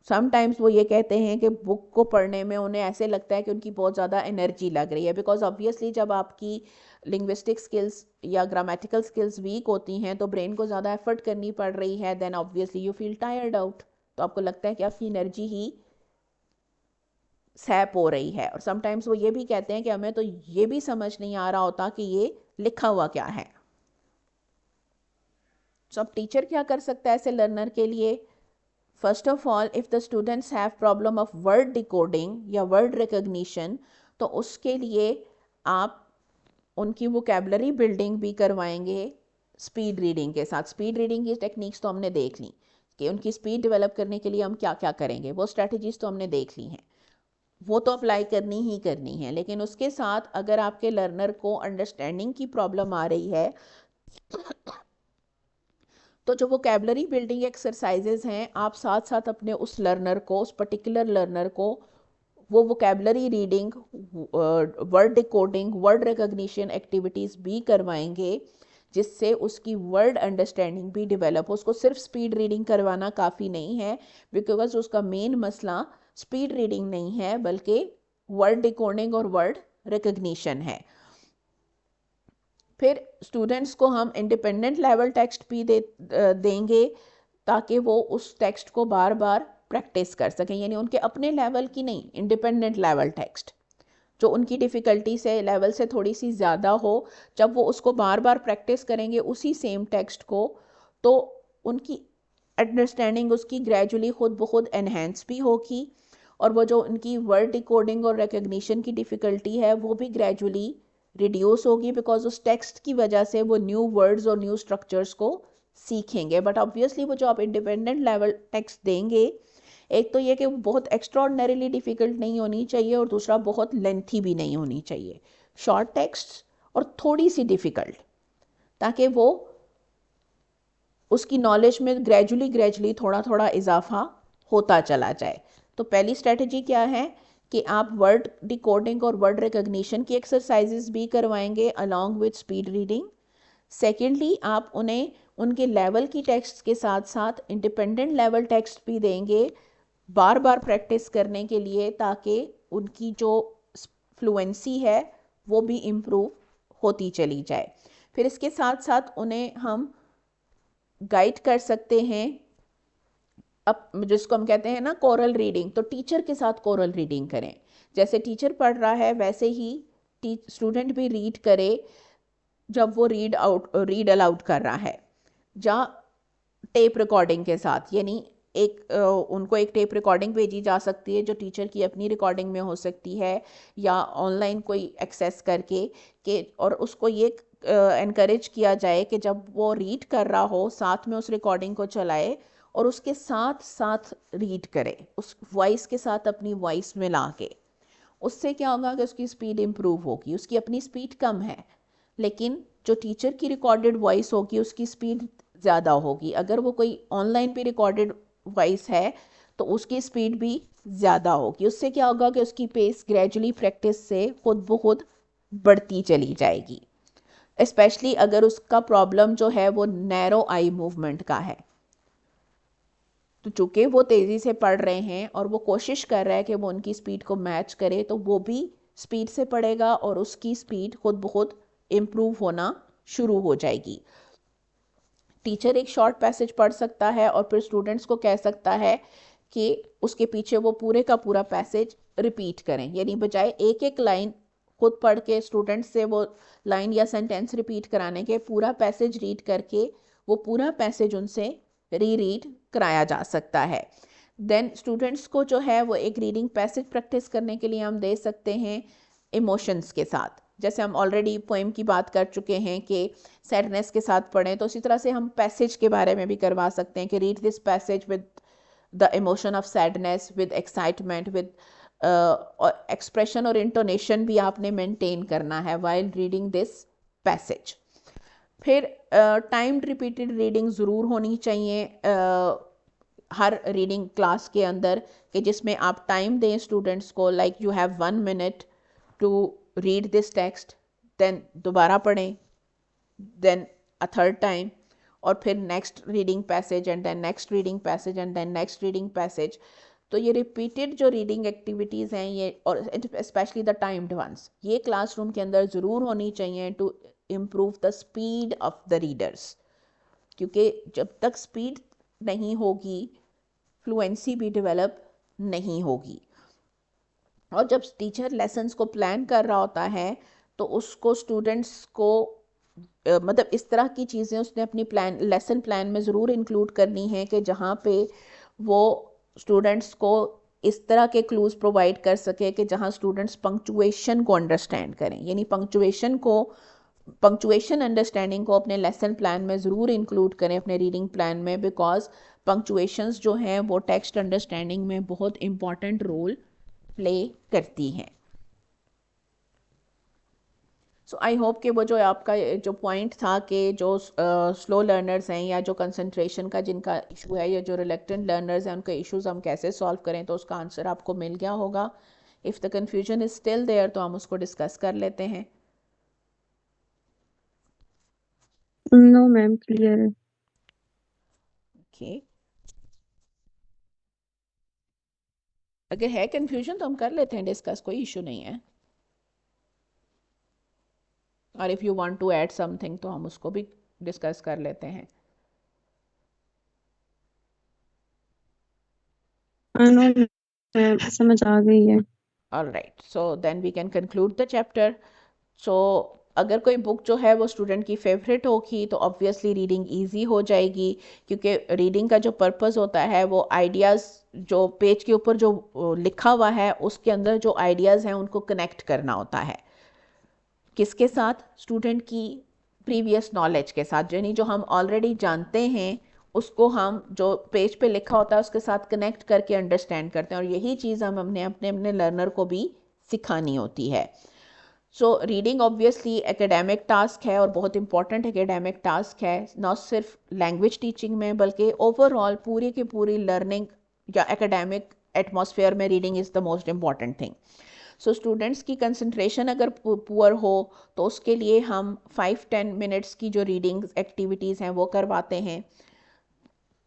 समटाइम्स वो ये कहते हैं कि बुक को पढ़ने में उन्हें ऐसे लगता है कि उनकी बहुत ज़्यादा एनर्जी लग रही है, बिकॉज ऑब्वियसली जब आपकी लिंग्विस्टिक स्किल्स या ग्रामेटिकल स्किल्स वीक होती हैं तो ब्रेन को ज़्यादा एफर्ट करनी पड़ रही है, then obviously you feel tired out. तो आपको लगता है कि आपकी एनर्जी ही सैप हो रही है. और समटाइम्स वो ये भी कहते हैं कि हमें तो ये भी समझ नहीं आ रहा होता कि ये लिखा हुआ क्या है. सो अब टीचर क्या कर सकता है ऐसे लर्नर के लिए. First of all, if the students have problem of word decoding या वर्ड रिकग्निशन, तो उसके लिए आप उनकी वोकैबुलरी बिल्डिंग भी करवाएंगे स्पीड रीडिंग के साथ. स्पीड रीडिंग की टेक्निक्स तो हमने देख ली कि उनकी स्पीड डेवलप करने के लिए हम क्या क्या करेंगे, वो स्ट्रैटेजीज तो हमने देख ली हैं, वो तो अप्लाई करनी ही करनी है. लेकिन उसके साथ अगर आपके लर्नर को अंडरस्टैंडिंग की प्रॉब्लम आ रही है तो जो वोकैबुलरी बिल्डिंग एक्सरसाइजेज हैं आप साथ साथ अपने उस लर्नर को, उस पर्टिकुलर लर्नर को वो vocabulary reading, word decoding, word recognition activities भी करवाएंगे जिससे उसकी वर्ड अंडरस्टैंडिंग भी डेवलप हो. उसको सिर्फ स्पीड रीडिंग करवाना काफ़ी नहीं है, बिकॉज उसका मेन मसला स्पीड रीडिंग नहीं है बल्कि वर्ड डिकोडिंग और वर्ड रिकग्निशन है. फिर स्टूडेंट्स को हम इंडिपेंडेंट लेवल टेक्स्ट भी देंगे ताकि वो उस टेक्स्ट को बार बार प्रैक्टिस कर सकें, यानी उनके अपने लेवल की नहीं, इंडिपेंडेंट लेवल टेक्स्ट जो उनकी डिफ़िकल्टी से लेवल से थोड़ी सी ज़्यादा हो. जब वो उसको बार बार प्रैक्टिस करेंगे उसी सेम टेक्स्ट को तो उनकी अंडरस्टैंडिंग उसकी ग्रेजुअली खुद ब खुद एनहेंस भी होगी, और वो जो उनकी वर्ड डिकोडिंग और रिकग्निशन की डिफ़िकल्टी है वो भी ग्रेजुअली रिड्यूस होगी, बिकॉज उस टेक्स्ट की वजह से वो न्यू वर्ड्स और न्यू स्ट्रक्चर्स को सीखेंगे। बट ऑब्वियसली वो जो आप इंडिपेंडेंट लेवल टेक्स्ट देंगे, एक तो ये कि वो बहुत एक्स्ट्रॉर्डनरीली डिफ़िकल्ट नहीं होनी चाहिए, और दूसरा बहुत लेंथी भी नहीं होनी चाहिए, शॉर्ट टेक्स्ट और थोड़ी सी डिफ़िकल्ट, ताकि वो उसकी नॉलेज में ग्रेजुअली थोड़ा थोड़ा इजाफा होता चला जाए। तो पहली स्ट्रेटजी क्या है कि आप वर्ड डिकोडिंग और वर्ड रिकग्निशन की एक्सरसाइजेस भी करवाएंगे along with speed reading. Secondly, आप उन्हें उनके लेवल की टेक्स्ट के साथ साथ इंडिपेंडेंट लेवल टेक्स्ट भी देंगे बार बार प्रैक्टिस करने के लिए, ताकि उनकी जो फ्लुएंसी है वो भी इम्प्रूव होती चली जाए। फिर इसके साथ साथ उन्हें हम गाइड कर सकते हैं, अब जिसको हम कहते हैं ना कोरल रीडिंग, तो टीचर के साथ कोरल रीडिंग करें। जैसे टीचर पढ़ रहा है वैसे ही स्टूडेंट भी रीड करे जब वो रीड अलाउड कर रहा है, या टेप रिकॉर्डिंग के साथ, यानी उनको एक टेप रिकॉर्डिंग भेजी जा सकती है जो टीचर की अपनी रिकॉर्डिंग में हो सकती है, या ऑनलाइन कोई एक्सेस करके और उसको ये एनकरेज किया जाए कि जब वो रीड कर रहा हो साथ में उस रिकॉर्डिंग को चलाए और उसके साथ साथ रीड करे, उस वॉइस के साथ अपनी वॉइस मिला के। उससे क्या होगा कि उसकी स्पीड इम्प्रूव होगी। उसकी अपनी स्पीड कम है, लेकिन जो टीचर की रिकॉर्डेड वॉइस होगी उसकी स्पीड ज़्यादा होगी। अगर वो कोई ऑनलाइन भी रिकॉर्डेड वॉइस है तो उसकी स्पीड भी ज़्यादा होगी। उससे क्या होगा कि उसकी पेस ग्रेजुअली प्रैक्टिस से खुद ब खुद बढ़ती चली जाएगी, स्पेशली अगर उसका प्रॉब्लम जो है वो नैरो आई मूवमेंट का है। तो चूँकि वो तेज़ी से पढ़ रहे हैं और वो कोशिश कर रहा है कि वो उनकी स्पीड को मैच करे, तो वो भी स्पीड से पढ़ेगा और उसकी स्पीड खुद ब खुद इम्प्रूव होना शुरू हो जाएगी। टीचर एक शॉर्ट पैसेज पढ़ सकता है और फिर स्टूडेंट्स को कह सकता है कि उसके पीछे वो पूरे का पूरा पैसेज रिपीट करें, यानी बजाय एक एक लाइन खुद पढ़ के स्टूडेंट्स से वो लाइन या सेंटेंस रिपीट कराने के, पूरा पैसेज रीड करके वो पूरा पैसेज उनसे रीड कराया जा सकता है। देन स्टूडेंट्स को जो है वो एक रीडिंग पैसेज प्रैक्टिस करने के लिए हम दे सकते हैं इमोशंस के साथ। जैसे हम ऑलरेडी पोएम की बात कर चुके हैं कि सैडनेस के साथ पढ़ें, तो उसी तरह से हम पैसेज के बारे में भी करवा सकते हैं कि read this passage with the emotion of sadness, with excitement, with expression और इंटोनेशन भी आपने मेंटेन करना है वाइल रीडिंग दिस पैसेज। फिर टाइम्ड रिपीटेड रीडिंग ज़रूर होनी चाहिए हर रीडिंग क्लास के अंदर, कि जिसमें आप टाइम दें स्टूडेंट्स को, like you have 1 minute to read this text, then दोबारा पढ़ें, देन अ थर्ड टाइम, और फिर next reading passage and then next reading passage and then next reading passage. तो ये रिपीटेड जो रीडिंग एक्टिविटीज़ हैं ये, और स्पेशली द टाइम्ड वंस, ये क्लासरूम के अंदर ज़रूर होनी चाहिए to improve the speed of the readers. क्योंकि जब तक स्पीड नहीं होगी फ्लुएंसी भी डेवलप नहीं होगी। और जब टीचर लेसन्स को प्लान कर रहा होता है तो उसको स्टूडेंट्स को मतलब इस तरह की चीज़ें उसने अपनी लेसन प्लान में ज़रूर इंक्लूड करनी है कि जहाँ पे वो स्टूडेंट्स को इस तरह के क्लूज प्रोवाइड कर सके कि जहाँ स्टूडेंट्स पंक्चुएशन को अंडरस्टैंड करें, यानी पंक्चुएशन अंडरस्टैंडिंग को अपने लेसन प्लान में ज़रूर इंक्लूड करें अपने रीडिंग प्लान में, बिकॉज पंक्चुएशंस जो हैं वो टेक्स्ट अंडरस्टैंडिंग में बहुत इम्पॉर्टेंट रोल प्ले करती हैं। सो आई होप कि वो जो आपका जो पॉइंट था कि जो स्लो लर्नर्स हैं या जो कंसंट्रेशन का जिनका इशू है या जो रिलेक्टेंट लर्नर्स हैं उनके इश्यूज हम कैसे सॉल्व करें, तो उसका आंसर आपको मिल गया होगा। If the confusion is still there तो हम उसको डिस्कस कर लेते हैं। नो मैम, क्लियर है। ओके, अगर है कन्फ्यूजन तो हम कर लेते हैं डिस्कस, कोई इशू नहीं है। और if you want to add something तो हम उसको भी डिस्कस कर लेते हैं। नो मैम, समझ आ गई है। All right, so then we can conclude the chapter. So अगर कोई बुक जो है वो स्टूडेंट की फेवरेट होगी तो ऑब्वियसली रीडिंग इजी हो जाएगी, क्योंकि रीडिंग का जो पर्पस होता है वो आइडियाज़ जो पेज के ऊपर जो लिखा हुआ है उसके अंदर जो आइडियाज़ हैं उनको कनेक्ट करना होता है। किसके साथ? स्टूडेंट की प्रीवियस नॉलेज के साथ, यानी जो हम ऑलरेडी जानते हैं उसको हम जो पेज पे लिखा होता है उसके साथ कनेक्ट करके अंडरस्टैंड करते हैं, और यही चीज़ हम अपने अपने अपने लर्नर को भी सिखानी होती है। So reading obviously academic task है और बहुत इंपॉर्टेंट एकेडमिक टास्क है, न सिर्फ लैंग्वेज टीचिंग में बल्कि ओवरऑल पूरी की पूरी लर्निंग या एकेडमिक एटमॉस्फेयर में reading is the most important thing. So students की कंसंट्रेशन अगर पुअर हो तो उसके लिए हम 5-10 मिनट्स की जो रीडिंग एक्टिविटीज़ हैं वो करवाते हैं,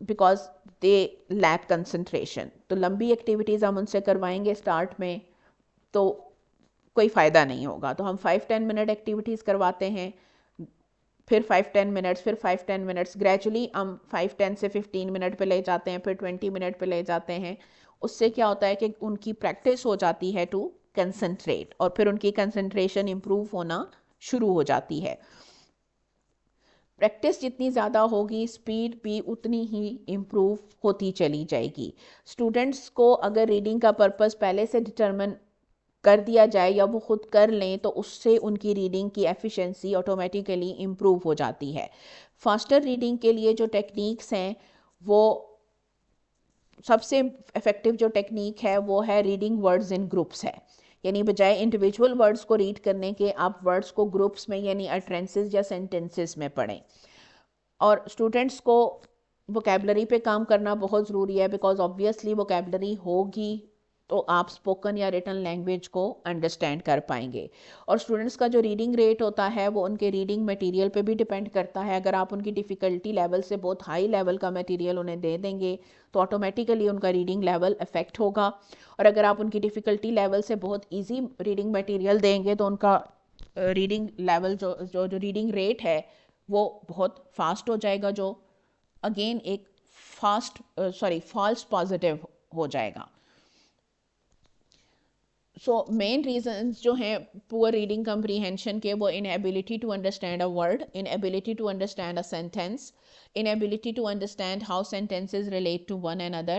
बिकॉज दे लैक कंसंट्रेशन। तो लंबी एक्टिविटीज़ हम उनसे करवाएंगे स्टार्ट में तो कोई फ़ायदा नहीं होगा, तो हम 5-10 मिनट एक्टिविटीज़ करवाते हैं, फिर 5-10 मिनट्स, फिर 5-10 मिनट्स, ग्रेजुअली हम 5-10 से 15 मिनट पे ले जाते हैं, फिर 20 मिनट पे ले जाते हैं। उससे क्या होता है कि उनकी प्रैक्टिस हो जाती है टू कंसंट्रेट, और फिर उनकी कंसंट्रेशन इम्प्रूव होना शुरू हो जाती है। प्रैक्टिस जितनी ज़्यादा होगी स्पीड भी उतनी ही इम्प्रूव होती चली जाएगी। स्टूडेंट्स को अगर रीडिंग का पर्पस पहले से डिटरमिन कर दिया जाए या वो खुद कर लें तो उससे उनकी रीडिंग की एफिशिएंसी ऑटोमेटिकली इम्प्रूव हो जाती है। फास्टर रीडिंग के लिए जो टेक्निक्स हैं वो सबसे इफ़ेक्टिव जो टेक्निक है वो है रीडिंग वर्ड्स इन ग्रुप्स है, यानी बजाय इंडिविजुअल वर्ड्स को रीड करने के आप वर्ड्स को ग्रुप्स में यानी अट्रेंसेस या सेंटेंसेस में पढ़ें। और स्टूडेंट्स को वोकेबलरी पे काम करना बहुत ज़रूरी है, बिकॉज ऑब्वियसली वोकेबलरी होगी तो आप स्पोकन या रिटन लैंग्वेज को अंडरस्टैंड कर पाएंगे। और स्टूडेंट्स का जो रीडिंग रेट होता है वो उनके रीडिंग मटेरियल पे भी डिपेंड करता है। अगर आप उनकी डिफ़िकल्टी लेवल से बहुत हाई लेवल का मटेरियल उन्हें दे देंगे तो ऑटोमेटिकली उनका रीडिंग लेवल अफेक्ट होगा, और अगर आप उनकी डिफ़िकल्टी लेवल से बहुत ईजी रीडिंग मटेरियल देंगे तो उनका रीडिंग लेवल जो रीडिंग रेट है वो बहुत फास्ट हो जाएगा, जो अगेन एक फॉल्स पॉजिटिव हो जाएगा। सो मेन रीजंस जो हैं पुअर रीडिंग कम्प्रीहेंशन के वो inability to understand a word, inability to understand a sentence, inability to understand how sentences relate to one another,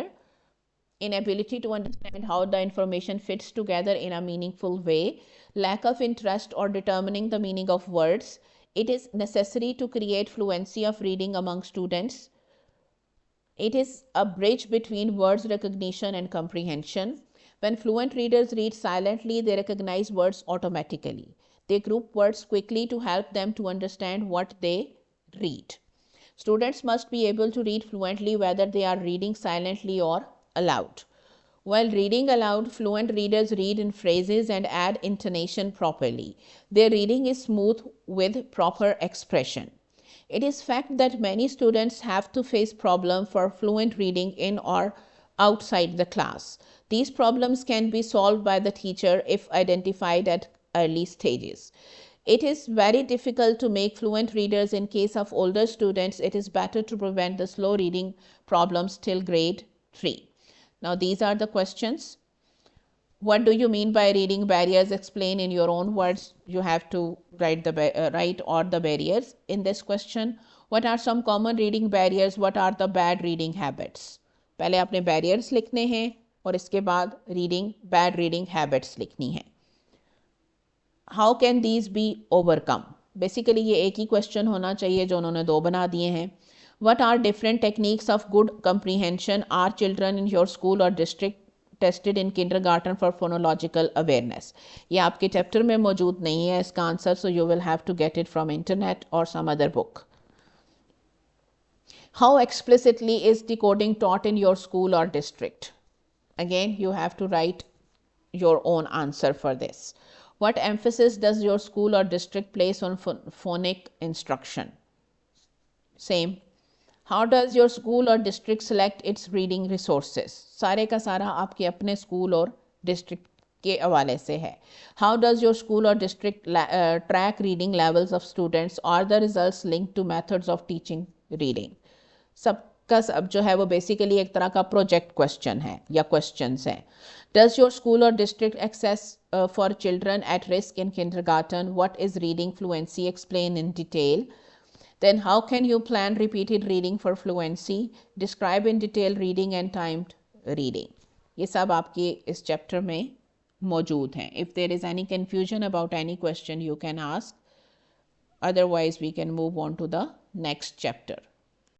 inability to understand how the information fits together in a meaningful way, lack of interest or determining the meaning of words. It is necessary to create fluency of reading among students. It is a bridge between words recognition and comprehension. When fluent readers read silently, they recognize words automatically. They group words quickly to help them to understand what they read. Students must be able to read fluently whether they are reading silently or aloud. While reading aloud, fluent readers read in phrases and add intonation properly. Their reading is smooth with proper expression. It is fact that many students have to face problem for fluent reading in or outside the class. These problems can be solved by the teacher if identified at early stages. It is very difficult to make fluent readers in case of older students. It is better to prevent the slow reading problems till grade 3. Now these are the questions. What do you mean by reading barriers? Explain in your own words. You have to write or the barriers in this question. What are some common reading barriers? What are the bad reading habits? पहले आपने barriers लिखने हैं और इसके बाद bad reading habits लिखनी है। How can these be overcome? Basically ये एक ही question होना चाहिए जो उन्होंने दो बना दिए हैं। What are different techniques of good comprehension? Are children in your school or district tested in kindergarten for phonological awareness? ये आपके चैप्टर में मौजूद नहीं है इसका answer, so you will have to get it from internet or some other book. How explicitly is decoding taught in your school or district? Again, you have to write your own answer for this. What emphasis does your school or district place on phonic instruction? Same. How does your school or district select its reading resources? सारे का सारा आपके अपने school or district के हवाले से है। How does your school or district track reading levels of students? Are the results linked to methods of teaching reading? सब इसका सब जो है वो बेसिकली एक तरह का प्रोजेक्ट क्वेश्चन है या क्वेश्चंस हैं. Does your school or district access for children at risk in kindergarten? What is reading fluency? Explain in detail. Then how can you plan repeated reading for fluency? Describe in detail reading and timed reading. ये सब आपके इस chapter में मौजूद हैं. If there is any confusion about any question, you can ask. Otherwise, we can move on to the next chapter.